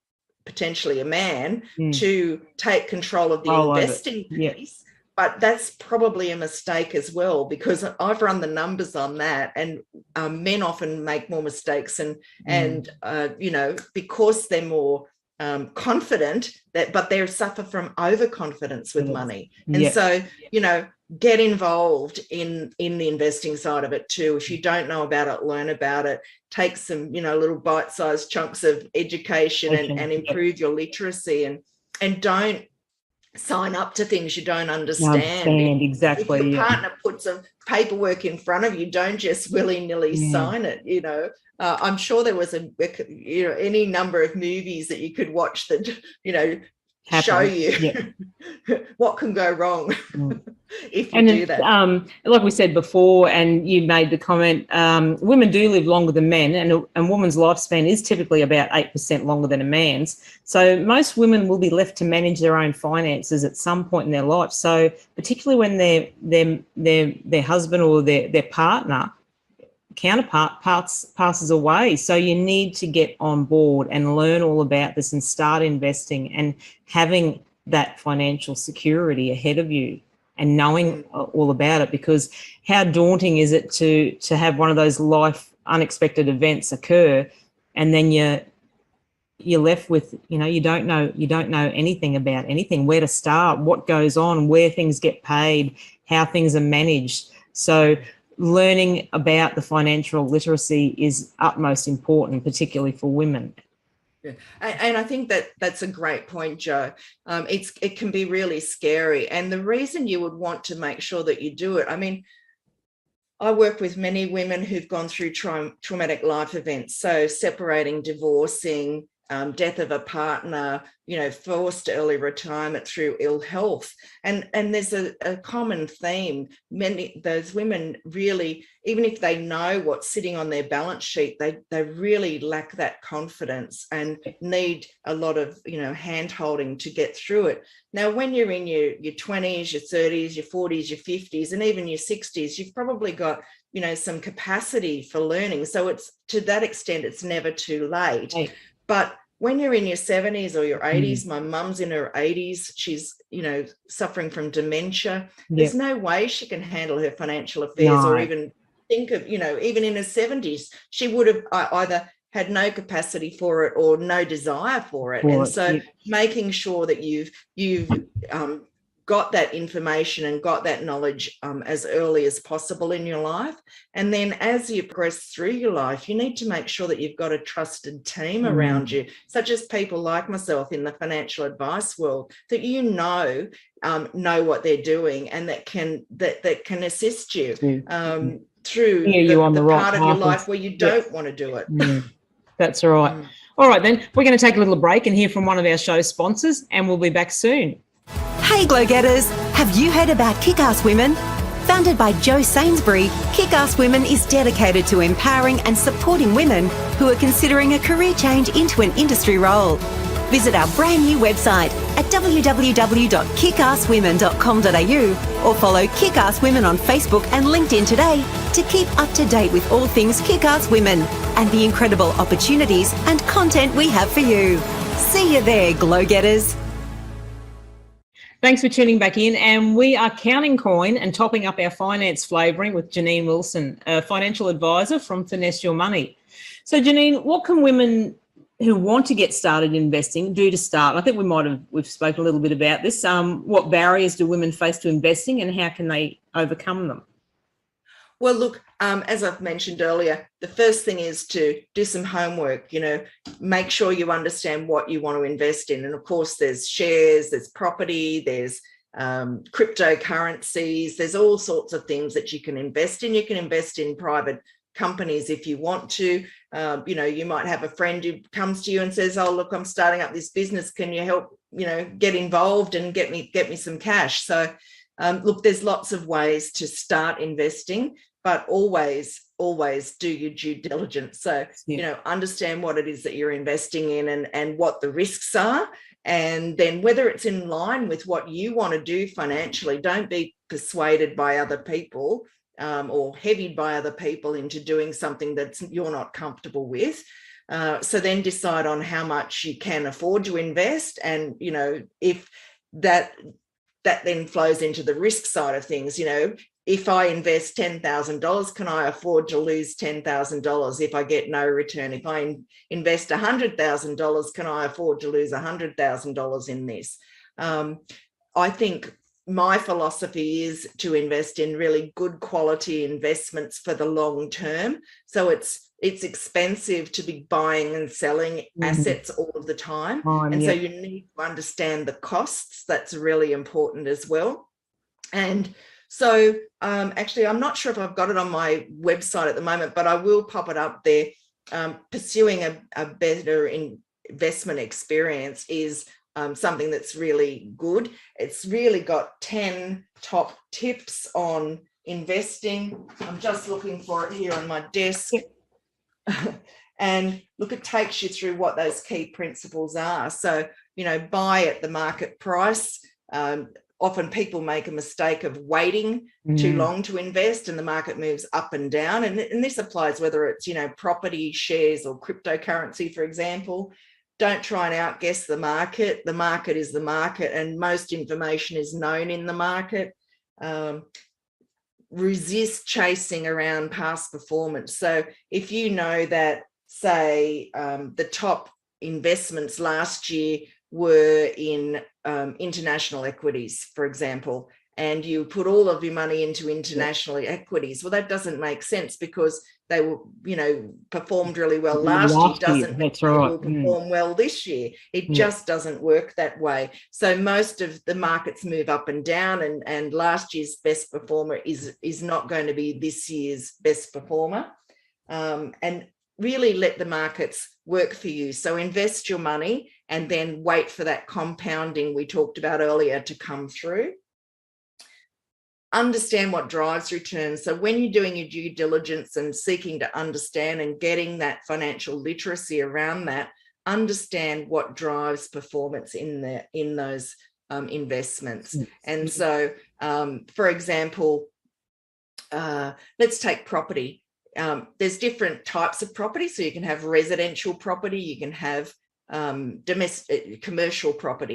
potentially a man, to take control of the investing piece. But that's probably a mistake as well, because I've run the numbers on that, and men often make more mistakes, and because they're more confident, but they suffer from overconfidence with money. And so, get involved in the investing side of it too. If you don't know about it, learn about it. Take some, little bite-sized chunks of education and improve your literacy, and don't sign up to things you don't understand. Exactly. If your partner puts some paperwork in front of you, don't just willy-nilly sign it. I'm sure there was any number of movies that you could watch that show you what can go wrong if you do that. Like we said before, and you made the comment, women do live longer than men, and a woman's lifespan is typically about 8% longer than a man's. So most women will be left to manage their own finances at some point in their life. So particularly when their husband or their partner counterpart passes away. So you need to get on board and learn all about this and start investing and having that financial security ahead of you and knowing all about it, because how daunting is it to have one of those life unexpected events occur, and then you're left with, you don't know anything about anything, where to start, what goes on, where things get paid, how things are managed. So learning about the financial literacy is utmost important, particularly for women. Yeah. And I think that's a great point, Jo. It can be really scary. And the reason you would want to make sure that you do it, I mean, I work with many women who've gone through traumatic life events. So separating, divorcing, death of a partner, forced early retirement through ill health. And there's a common theme. Those women really, even if they know what's sitting on their balance sheet, they really lack that confidence and need a lot of, hand-holding to get through it. Now, when you're in your 20s, your 30s, your 40s, your 50s, and even your 60s, you've probably got, some capacity for learning. So it's, to that extent, it's never too late. Hey. But when you're in your 70s or your 80s, my mum's in her 80s, she's, suffering from dementia. There's no way she can handle her financial affairs or even think of, even in her 70s, she would have either had no capacity for it or no desire for it. And so making sure that you've got that information and got that knowledge as early as possible in your life. And then as you progress through your life, you need to make sure that you've got a trusted team around you, such as people like myself in the financial advice world, that know what they're doing and that can assist you through the part of your life where you don't want to do it. That's all right. All right, then we're going to take a little break and hear from one of our show sponsors, and we'll be back soon. Hey Glow Getters, have you heard about Kickass Women? Founded by Jo Sainsbury, Kickass Women is dedicated to empowering and supporting women who are considering a career change into an industry role. Visit our brand new website at www.kickasswomen.com.au or follow Kickass Women on Facebook and LinkedIn today to keep up to date with all things Kickass Women and the incredible opportunities and content we have for you. See you there, glow-getters. Thanks for tuning back in, and we are counting coin and topping up our finance flavouring with Janine Wilson, a financial advisor from Finesse Your Money. So Janine, what can women who want to get started investing do to start? I think we've spoken a little bit about this. What barriers do women face to investing and how can they overcome them? Well, look, as I've mentioned earlier, the first thing is to do some homework, make sure you understand what you want to invest in. And of course, there's shares, there's property, there's cryptocurrencies, there's all sorts of things that you can invest in. You can invest in private companies if you want to. You might have a friend who comes to you and says, oh, look, I'm starting up this business. Can you help, get involved and get me some cash? So look, there's lots of ways to start investing, but always do your due diligence. So, understand what it is that you're investing in and what the risks are. And then whether it's in line with what you want to do financially. Don't be persuaded by other people or heavied by other people into doing something that you're not comfortable with. So then decide on how much you can afford to invest. And, if that then flows into the risk side of things. If I invest $10,000, can I afford to lose $10,000 if I get no return? If I invest $100,000, can I afford to lose $100,000 in this? I think my philosophy is to invest in really good quality investments for the long term. So it's expensive to be buying and selling assets all of the time. So you need to understand the costs. That's really important as well. And so actually, I'm not sure if I've got it on my website at the moment, but I will pop it up there. Pursuing a better investment experience is something that's really good. It's really got 10 top tips on investing. I'm just looking for it here on my desk. And look, it takes you through what those key principles are. So, buy at the market price. Often people make a mistake of waiting too long to invest and the market moves up and down. And this applies whether it's, property, shares or cryptocurrency, for example. Don't try and outguess the market. The market is the market and most information is known in the market. Resist chasing around past performance. So if you know that, say, the top investments last year were in international equities, for example, and you put all of your money into international equities, well, that doesn't make sense because they were, performed really well last year. Doesn't mean they will perform well this year. It just doesn't work that way. So most of the markets move up and down, and last year's best performer is not going to be this year's best performer. And really let the markets work for you. So invest your money and then wait for that compounding we talked about earlier to come through. Understand what drives returns. So when you're doing your due diligence and seeking to understand and getting that financial literacy around that, understand what drives performance in those investments. And so, for example, let's take property. There's different types of property. So you can have residential property, you can have domestic commercial property.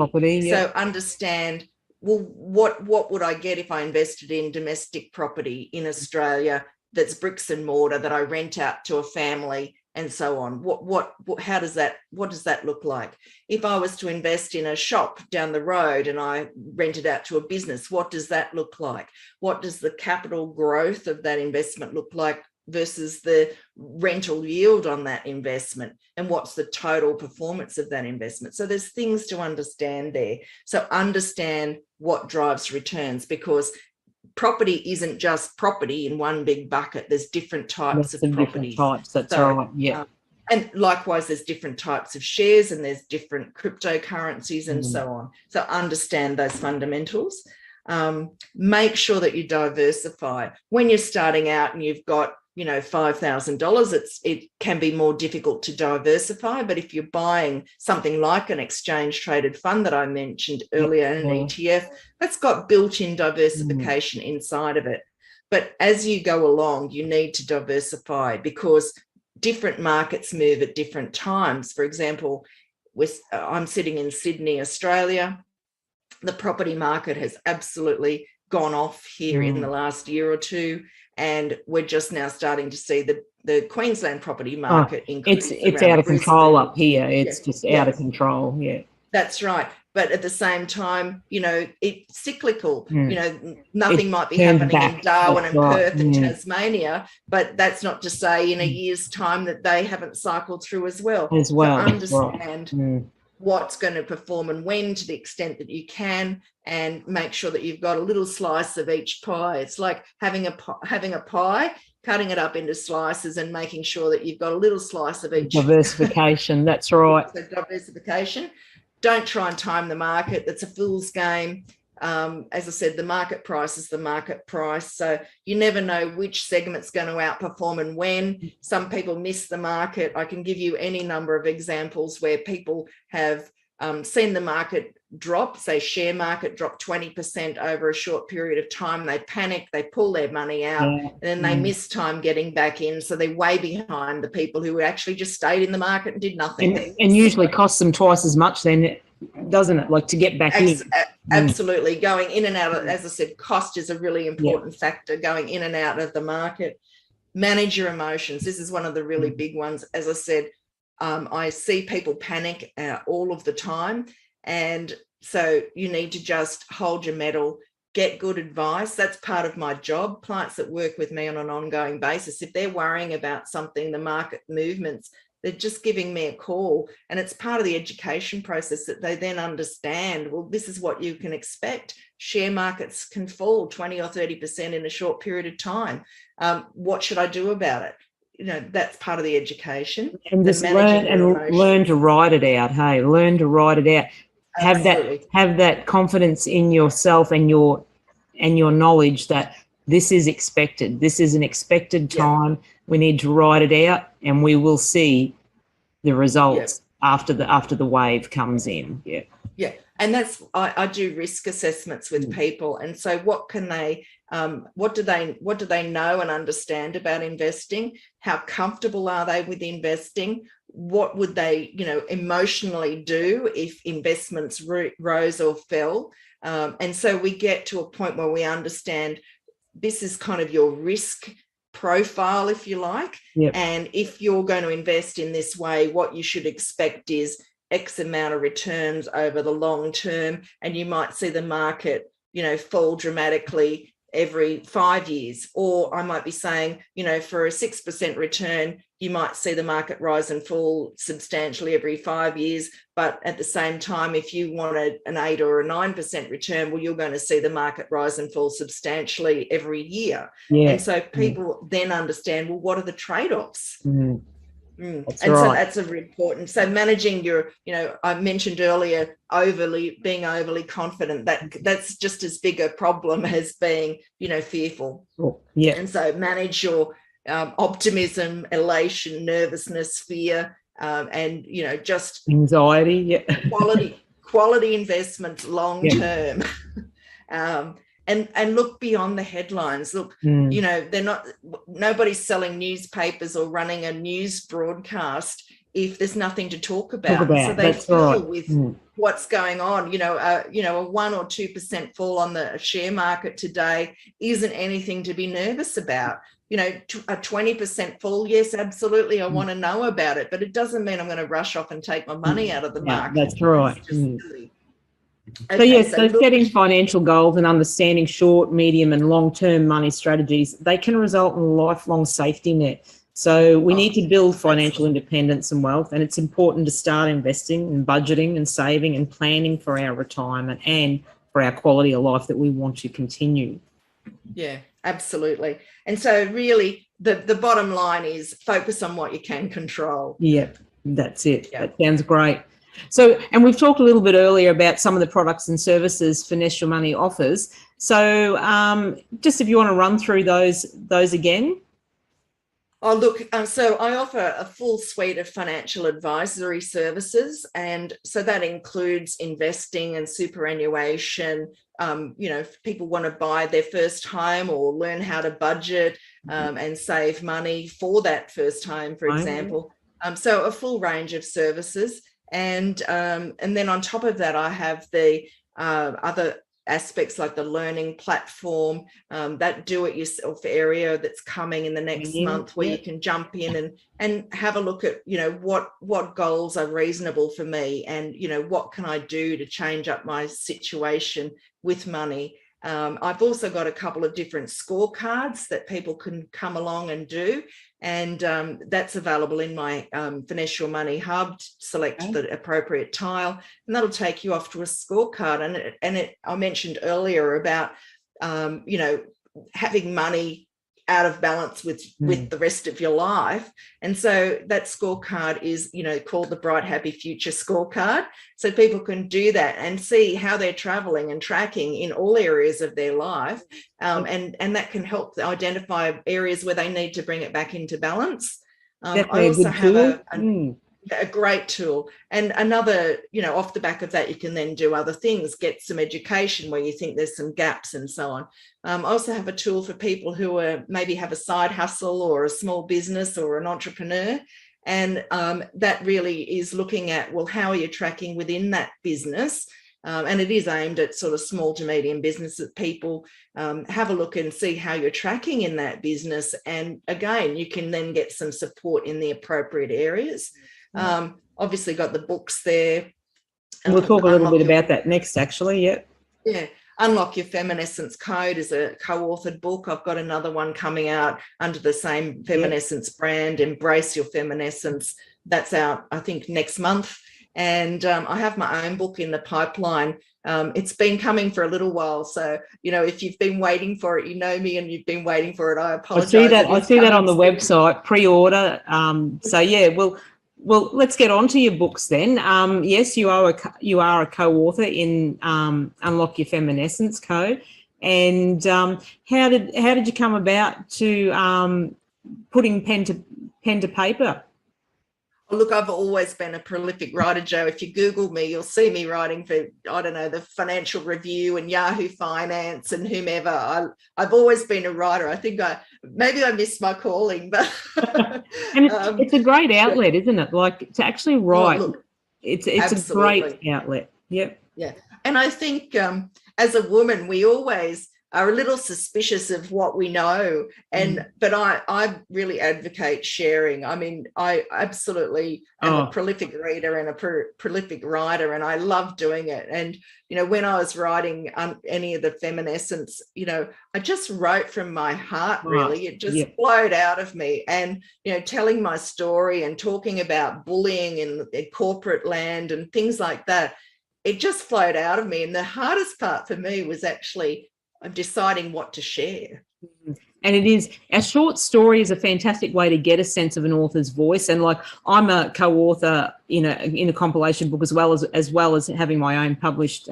So understand, well, what would I get if I invested in domestic property in Australia that's bricks and mortar that I rent out to a family and so on? What does that look like? If I was to invest in a shop down the road and I rent it out to a business, what does that look like? What does the capital growth of that investment look like versus the rental yield on that investment, and what's the total performance of that investment? So there's things to understand there. So understand what drives returns, because property isn't just property in one big bucket. There's different types of properties. That's right. Yeah. And likewise, there's different types of shares and there's different cryptocurrencies and so on. So understand those fundamentals. Make sure that you diversify. When you're starting out and you've got $5,000, it can be more difficult to diversify. But if you're buying something like an exchange traded fund that I mentioned earlier, an ETF, that's got built-in diversification inside of it. But as you go along, you need to diversify because different markets move at different times. For example, I'm sitting in Sydney, Australia. The property market has absolutely gone off here in the last year or two, and we're just now starting to see the Queensland property market increase. It's out of control up here. It's just out of control. Yeah. That's right. But at the same time, it's cyclical. Nothing might be happening in Darwin and Perth and Tasmania, but that's not to say in a year's time that they haven't cycled through as well. So understand what's going to perform and when to the extent that you can, and make sure that you've got a little slice of each pie. It's like having a pie, cutting it up into slices and making sure that you've got a little slice of each. Diversification, that's right. So diversification. Don't try and time the market. That's a fool's game. As I said, the market price is the market price. So you never know which segment's going to outperform and when. Some people miss the market. I can give you any number of examples where people have seen the market drop, say share market drop 20% over a short period of time. They panic, they pull their money out, and then they miss time getting back in. So they're way behind the people who actually just stayed in the market and did nothing. And usually costs them twice as much then, doesn't it? Like to get back in. Absolutely. Going in and out of, as I said, cost is a really important factor, going in and out of the market. Manage your emotions. This is one of the really big ones. As I said, I see people panic all of the time. And so you need to just hold your mettle, get good advice. That's part of my job. Clients that work with me on an ongoing basis, if they're worrying about something, the market movements, they're just giving me a call. And it's part of the education process that they then understand, well, this is what you can expect. Share markets can fall 20 or 30% in a short period of time. What should I do about it? That's part of the education. And just learn to write it out. Hey, learn to write it out. Absolutely. Have that confidence in yourself and your knowledge that this is expected. This is an expected time. Yep. We need to write it out, and we will see the results after the wave comes in. Yeah. Yeah. And that's I do risk assessments with people, and so what can they what do they know and understand about investing? How comfortable are they with investing? What would they emotionally do if investments rose or fell? And so we get to a point where we understand this is kind of your risk profile, if you like. Yep. And if you're going to invest in this way, what you should expect is X amount of returns over the long term, and you might see the market, fall dramatically every 5 years. Or I might be saying, for a 6% return, you might see the market rise and fall substantially every 5 years. But at the same time, if you wanted an 8 or a 9% return, well, you're going to see the market rise and fall substantially every year. Yeah. And so people then understand, well, what are the trade-offs? So that's a really important. So managing your, I mentioned earlier, being overly confident, that's just as big a problem as being, fearful. Yeah. And so manage your optimism, elation, nervousness, fear, and, just anxiety. Yeah. quality investments long term. And look beyond the headlines. Look, nobody's selling newspapers or running a news broadcast if there's nothing to talk about. So they deal with what's going on. A 1 or 2% fall on the share market today isn't anything to be nervous about. A 20% fall, yes, absolutely, I want to know about it, but it doesn't mean I'm going to rush off and take my money out of the market. That's right. Okay, so setting financial goals and understanding short, medium and long-term money strategies, they can result in a lifelong safety net. So we need to build financial independence and wealth, and it's important to start investing and budgeting and saving and planning for our retirement and for our quality of life that we want to continue. Yeah, absolutely. And so really the bottom line is focus on what you can control. Yep, that's it. Yep. That sounds great. So, and we've talked a little bit earlier about some of the products and services Finesse Your Money offers. So just if you want to run through those again. Oh, look, so I offer a full suite of financial advisory services. And so that includes investing and superannuation. If people want to buy their first home or learn how to budget and save money for that first home, for example. So a full range of services. And then on top of that, I have the other aspects like the learning platform, that do-it-yourself area that's coming in the next month, where you can jump in and have a look at, what goals are reasonable for me, and, what can I do to change up my situation with money. I've also got a couple of different scorecards that people can come along and do. And that's available in my Finesse Your Money hub. Select the appropriate tile, and that'll take you off to a scorecard. And I mentioned earlier about, having money out of balance with the rest of your life. And so that scorecard is, called the Bright Happy Future scorecard. So people can do that and see how they're traveling and tracking in all areas of their life. And that can help identify areas where they need to bring it back into balance. I also have a great tool. And another, off the back of that, you can then do other things, get some education where you think there's some gaps and so on. I also have a tool for people who maybe have a side hustle or a small business or an entrepreneur. And that really is looking at, well, how are you tracking within that business? And it is aimed at sort of small to medium businesses. People have a look and see how you're tracking in that business. And again, you can then get some support in the appropriate areas. Obviously got the books there. We'll talk a little bit about that next, actually. Yeah. Unlock Your Feminescence Code is a co-authored book. I've got another one coming out under the same Feminescence brand, Embrace Your Feminescence. That's out, I think, next month. And I have my own book in the pipeline. It's been coming for a little while. So, if you've been waiting for it, you know me, and you've been waiting for it, I apologize. I see that on the website, pre-order. Well, let's get on to your books then. Yes, you are a co-author in Unlock Your Feminescence Code. And how did you come about to putting pen to paper? Look, I've always been a prolific writer, Jo. If you Google me, you'll see me writing for, the Financial Review and Yahoo Finance and whomever. I've always been a writer. I think maybe I missed my calling, but and it's a great outlet, isn't it? Like, to actually write, it's absolutely a great outlet. Yep. Yeah, and I think as a woman, we always are a little suspicious of what we know, but I really advocate sharing. I mean, I absolutely am a prolific reader and a prolific writer, and I love doing it. And when I was writing any of the Feminescence, I just wrote from my heart. Really, it just flowed out of me. And telling my story and talking about bullying in corporate land and things like that, it just flowed out of me. And the hardest part for me was actually deciding what to share. And it is, a short story is a fantastic way to get a sense of an author's voice. And like, I'm a co-author in a compilation book, as well as having my own published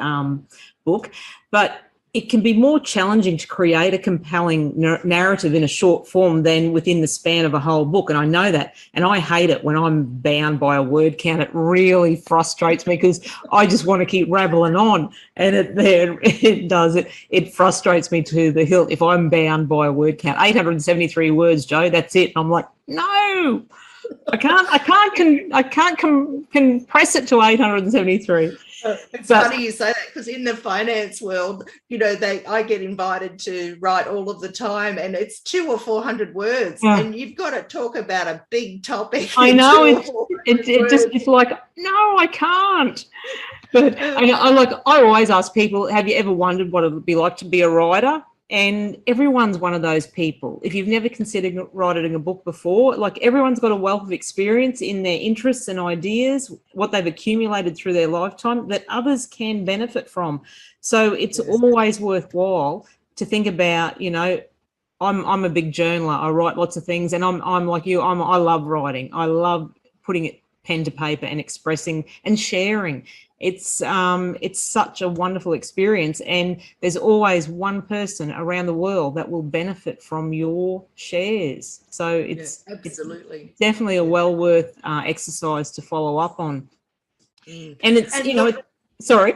book. But it can be more challenging to create a compelling narrative in a short form than within the span of a whole book. And I know that. And I hate it when I'm bound by a word count. It really frustrates me, because I just want to keep rabbling on. And it frustrates me to the hilt if I'm bound by a word count. 873 words, Jo, that's it. And I'm like, no, I can't compress it to 873. It's funny you say that, because in the finance world, I get invited to write all of the time, and it's 200 or 400 words, and you've got to talk about a big topic. I know, it's like, no, I can't. But I always ask people, have you ever wondered what it would be like to be a writer? And everyone's one of those people. If you've never considered writing a book before, like, everyone's got a wealth of experience in their interests and ideas, what they've accumulated through their lifetime, that others can benefit from. So it's always worthwhile to think about, I'm a big journaler. I write lots of things, and I'm like you. I love writing. I love putting it pen to paper and expressing and sharing. It's such a wonderful experience, and there's always one person around the world that will benefit from your shares. So it's definitely a well worth exercise to follow up on. And it's, sorry.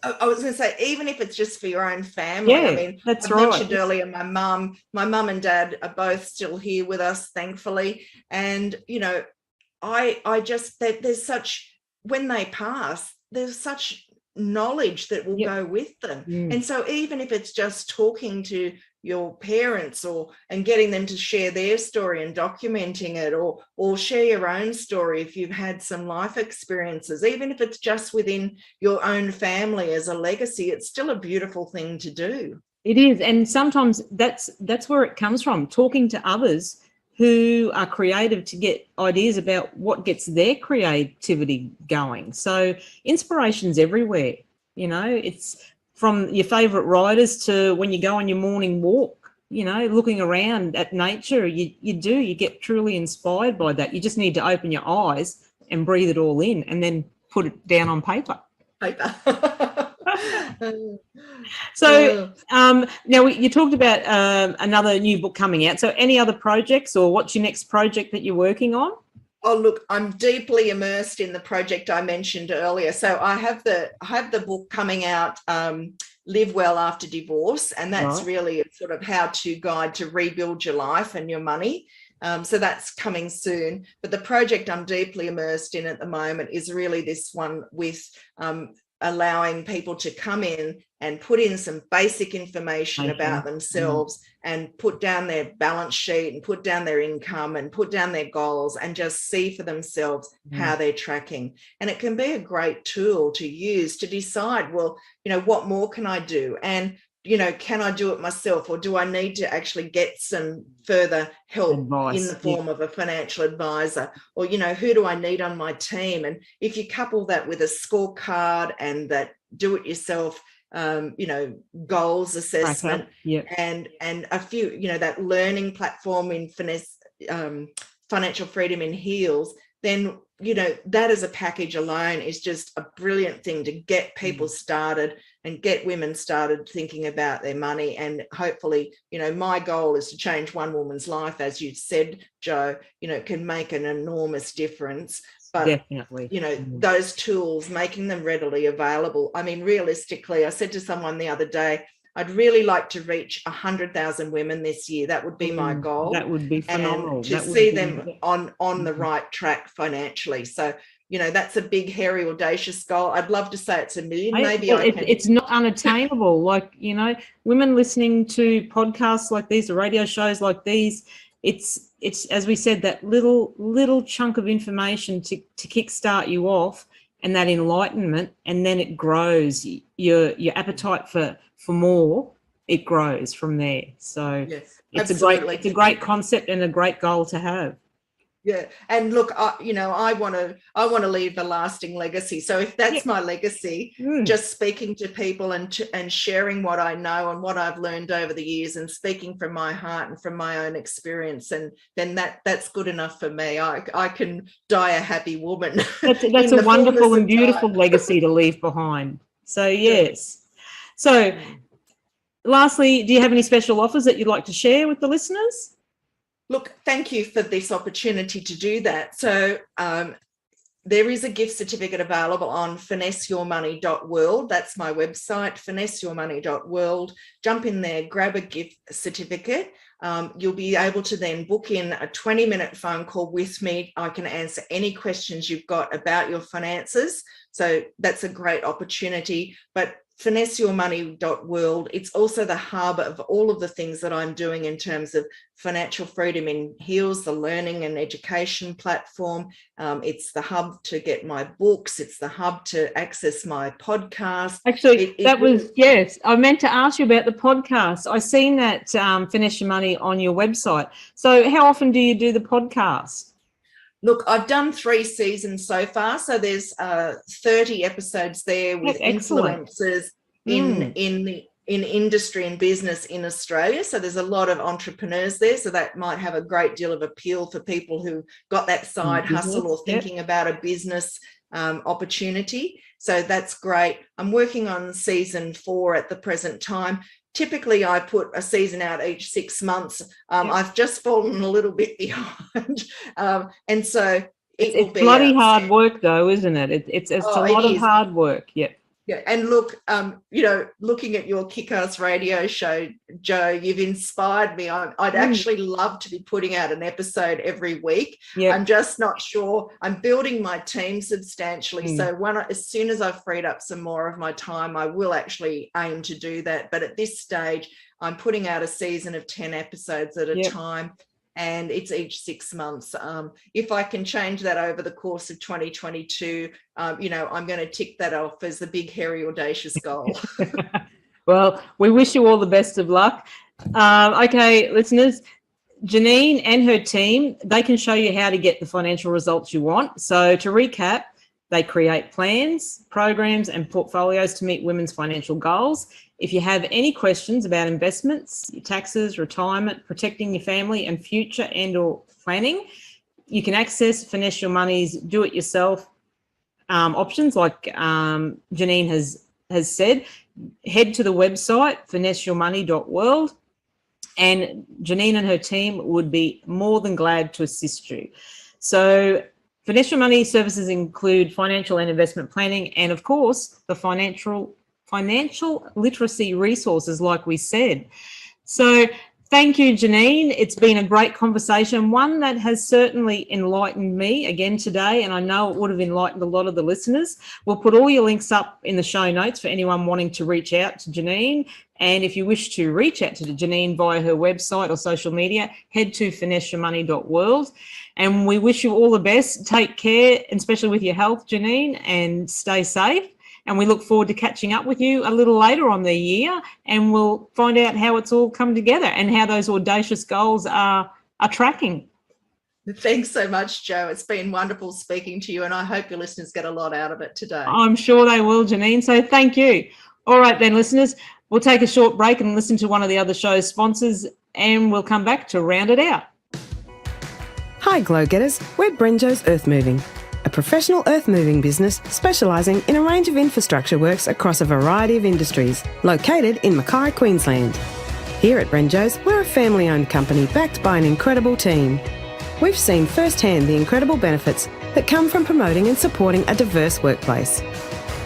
I was going to say, even if it's just for your own family. Yeah, I mean, that's I mentioned earlier, my mum and dad are both still here with us, thankfully. And, I just, there's such, when they pass, there's such knowledge that will go with them. And so even if it's just talking to your parents and getting them to share their story and documenting it, or share your own story if you've had some life experiences, even if it's just within your own family as a legacy, it's still a beautiful thing to do. It is. And sometimes that's where it comes from, talking to others who are creative to get ideas about what gets their creativity going. So inspiration's everywhere. It's from your favorite writers to when you go on your morning walk, looking around at nature, you get truly inspired by that. You just need to open your eyes and breathe it all in and then put it down on paper. So now you talked about another new book coming out. So any other projects, or what's your next project that you're working on? Oh, look, I'm deeply immersed in the project I mentioned earlier. So I have the book coming out, Live Well After Divorce, and that's really a sort of how-to guide to rebuild your life and your money. So that's coming soon. But the project I'm deeply immersed in at the moment is really this one with allowing people to come in and put in some basic information about themselves and put down their balance sheet and put down their income and put down their goals and just see for themselves how they're tracking. And it can be a great tool to use to decide, well, what more can I do? And can I do it myself, or do I need to actually get some further help in the form of a financial advisor? Or, who do I need on my team? And if you couple that with a scorecard and that do-it-yourself, goals assessment and a few, that learning platform in Financial Freedom in Heels, then, that as a package alone is just a brilliant thing to get people started and get women started thinking about their money. And hopefully, my goal is to change one woman's life, as you said, Jo. It can make an enormous difference. But, definitely, those tools, making them readily available. I mean, realistically, I said to someone the other day, I'd really like to reach 100,000 women this year. That would be my goal. That would be phenomenal. And to see them on the right track financially. So, that's a big, hairy, audacious goal. I'd love to say it's 1 million. It's not unattainable. Like, women listening to podcasts like these, or radio shows like these, it's as we said, that little chunk of information to kickstart you off, and that enlightenment, and then it grows. Your appetite for more, it grows from there. So it's a great concept and a great goal to have. Yeah, and look, I want to leave a lasting legacy. So if that's my legacy, just speaking to people and sharing what I know and what I've learned over the years, and speaking from my heart and from my own experience, and then that's good enough for me. I can die a happy woman. That's a wonderful and beautiful legacy to leave behind. So yes. So lastly, do you have any special offers that you'd like to share with the listeners? Look, thank you for this opportunity to do that. So there is a gift certificate available on finesseyourmoney.world. That's my website, finesseyourmoney.world. Jump in there, grab a gift certificate. You'll be able to then book in a 20-minute phone call with me. I can answer any questions you've got about your finances. So that's a great opportunity. But finesseyourmoney.world, it's also the hub of all of the things that I'm doing in terms of Financial Freedom in Heels, the learning and education platform. It's the hub to get my books. It's the hub to access my podcast. Actually, yes, I meant to ask you about the podcast. I've seen that Finesse Your Money on your website. So how often do you do the podcast? Look, I've done 3 seasons so far, so there's 30 episodes there with influencers in in industry and business in Australia. So there's a lot of entrepreneurs there. So that might have a great deal of appeal for people who got that side hustle or thinking about a business opportunity. So that's great. I'm working on season 4 at the present time. Typically, I put a season out each 6 months. I've just fallen a little bit behind. And so it's bloody hard work, though, isn't it? It's a lot of hard work. Yeah. Yeah, and look, looking at your Kickass radio show, Jo, you've inspired me. I'd actually love to be putting out an episode every week. Yep. I'm just not sure. I'm building my team substantially. So as soon as I've freed up some more of my time, I will actually aim to do that. But at this stage, I'm putting out a season of 10 episodes at a time. And it's each 6 months. If I can change that over the course of 2022, I'm going to tick that off as the big, hairy, audacious goal. Well, we wish you all the best of luck. Okay, listeners, Janine and her team, they can show you how to get the financial results you want. So to recap, they create plans, programs, and portfolios to meet women's financial goals. If you have any questions about investments, your taxes, retirement, protecting your family and future and/or planning, you can access Finesse Your Money's do-it-yourself options, like Janine has said. Head to the website, finesseyourmoney.world, and Janine and her team would be more than glad to assist you. So Finesse Your Money services include financial and investment planning and, of course, the financial literacy resources, like we said. So thank you, Janine. It's been a great conversation, one that has certainly enlightened me again today, and I know it would have enlightened a lot of the listeners. We'll put all your links up in the show notes for anyone wanting to reach out to Janine. And if you wish to reach out to Janine via her website or social media, head to finesseyourmoney.world. And we wish you all the best. Take care, especially with your health, Janine, and stay safe. And we look forward to catching up with you a little later on the year, and we'll find out how it's all come together and how those audacious goals are tracking. Thanks so much, Jo. It's been wonderful speaking to you, and I hope your listeners get a lot out of it today. I'm sure they will, Janine. So thank you. All right then, listeners, we'll take a short break and listen to one of the other show's sponsors, and we'll come back to round it out. Hi, Glow Getters. We're Brenjo's Earth Moving, a professional earth-moving business specialising in a range of infrastructure works across a variety of industries, located in Mackay, Queensland. Here at Brenjo's, we're a family-owned company backed by an incredible team. We've seen firsthand the incredible benefits that come from promoting and supporting a diverse workplace.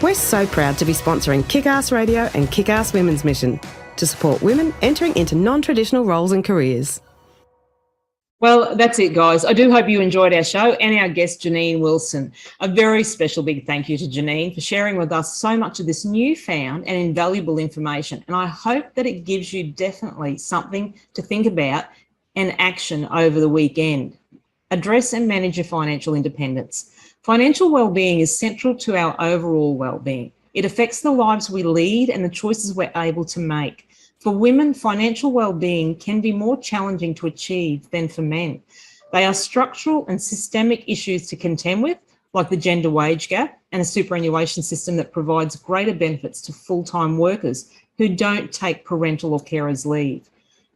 We're so proud to be sponsoring Kickass Radio and Kickass Women's Mission to support women entering into non-traditional roles and careers. Well, that's it, guys. I do hope you enjoyed our show and our guest, Janine Wilson. A very special big thank you to Janine for sharing with us so much of this newfound and invaluable information. And I hope that it gives you definitely something to think about and action over the weekend. Address and manage your financial independence. Financial well-being is central to our overall well-being. It affects the lives we lead and the choices we're able to make. For women, financial well-being can be more challenging to achieve than for men. They are structural and systemic issues to contend with, like the gender wage gap and a superannuation system that provides greater benefits to full-time workers who don't take parental or carers leave.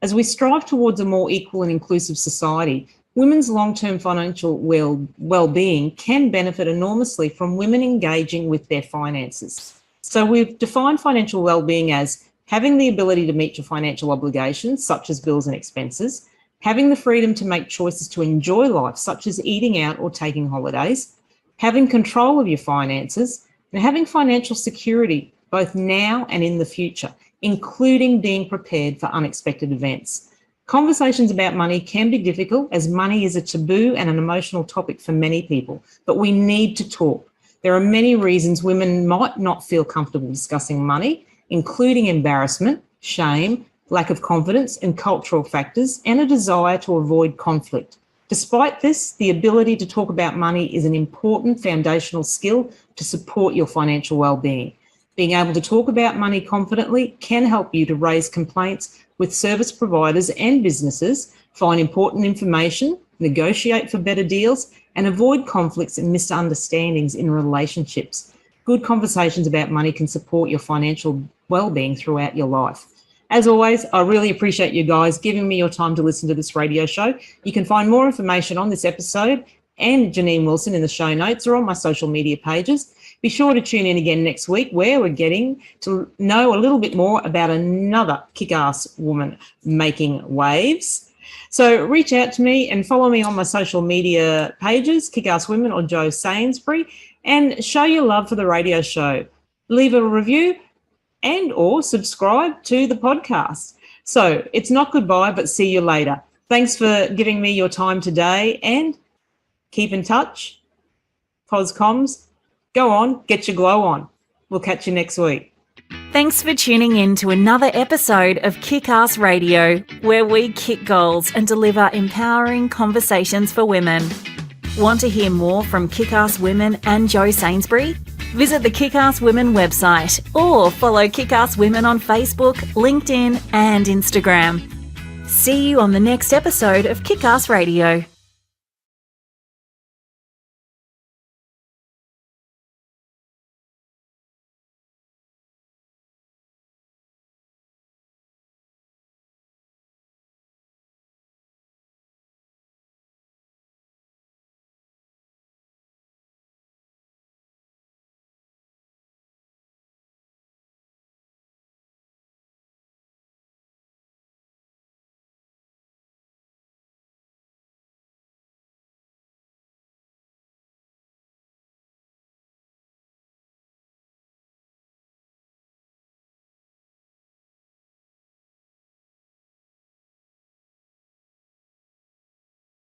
As we strive towards a more equal and inclusive society, women's long-term financial well-being can benefit enormously from women engaging with their finances. So we've defined financial well-being as having the ability to meet your financial obligations, such as bills and expenses, having the freedom to make choices to enjoy life, such as eating out or taking holidays, having control of your finances, and having financial security both now and in the future, including being prepared for unexpected events. Conversations about money can be difficult, as money is a taboo and an emotional topic for many people, but we need to talk. There are many reasons women might not feel comfortable discussing money, including embarrassment, shame, lack of confidence, and cultural factors, and a desire to avoid conflict. Despite this, the ability to talk about money is an important foundational skill to support your financial well-being. Being able to talk about money confidently can help you to raise complaints with service providers and businesses, find important information, negotiate for better deals, and avoid conflicts and misunderstandings in relationships. Good conversations about money can support your financial well-being throughout your life. As always, I really appreciate you guys giving me your time to listen to this radio show. You can find more information on this episode and Janine Wilson in the show notes or on my social media pages. Be sure to tune in again next week where we're getting to know a little bit more about another kick-ass woman making waves. So reach out to me and follow me on my social media pages, Kickass Women or Joe Sainsbury, and show your love for the radio show. Leave a review and or subscribe to the podcast. So it's not goodbye, but see you later. Thanks for giving me your time today and keep in touch. Poscoms, go on, get your glow on. We'll catch you next week. Thanks for tuning in to another episode of Kickass Radio, where we kick goals and deliver empowering conversations for women. Want to hear more from Kickass Women and Joe Sainsbury? Visit the Kickass Women website or follow Kickass Women on Facebook, LinkedIn and Instagram. See you on the next episode of Kickass Radio.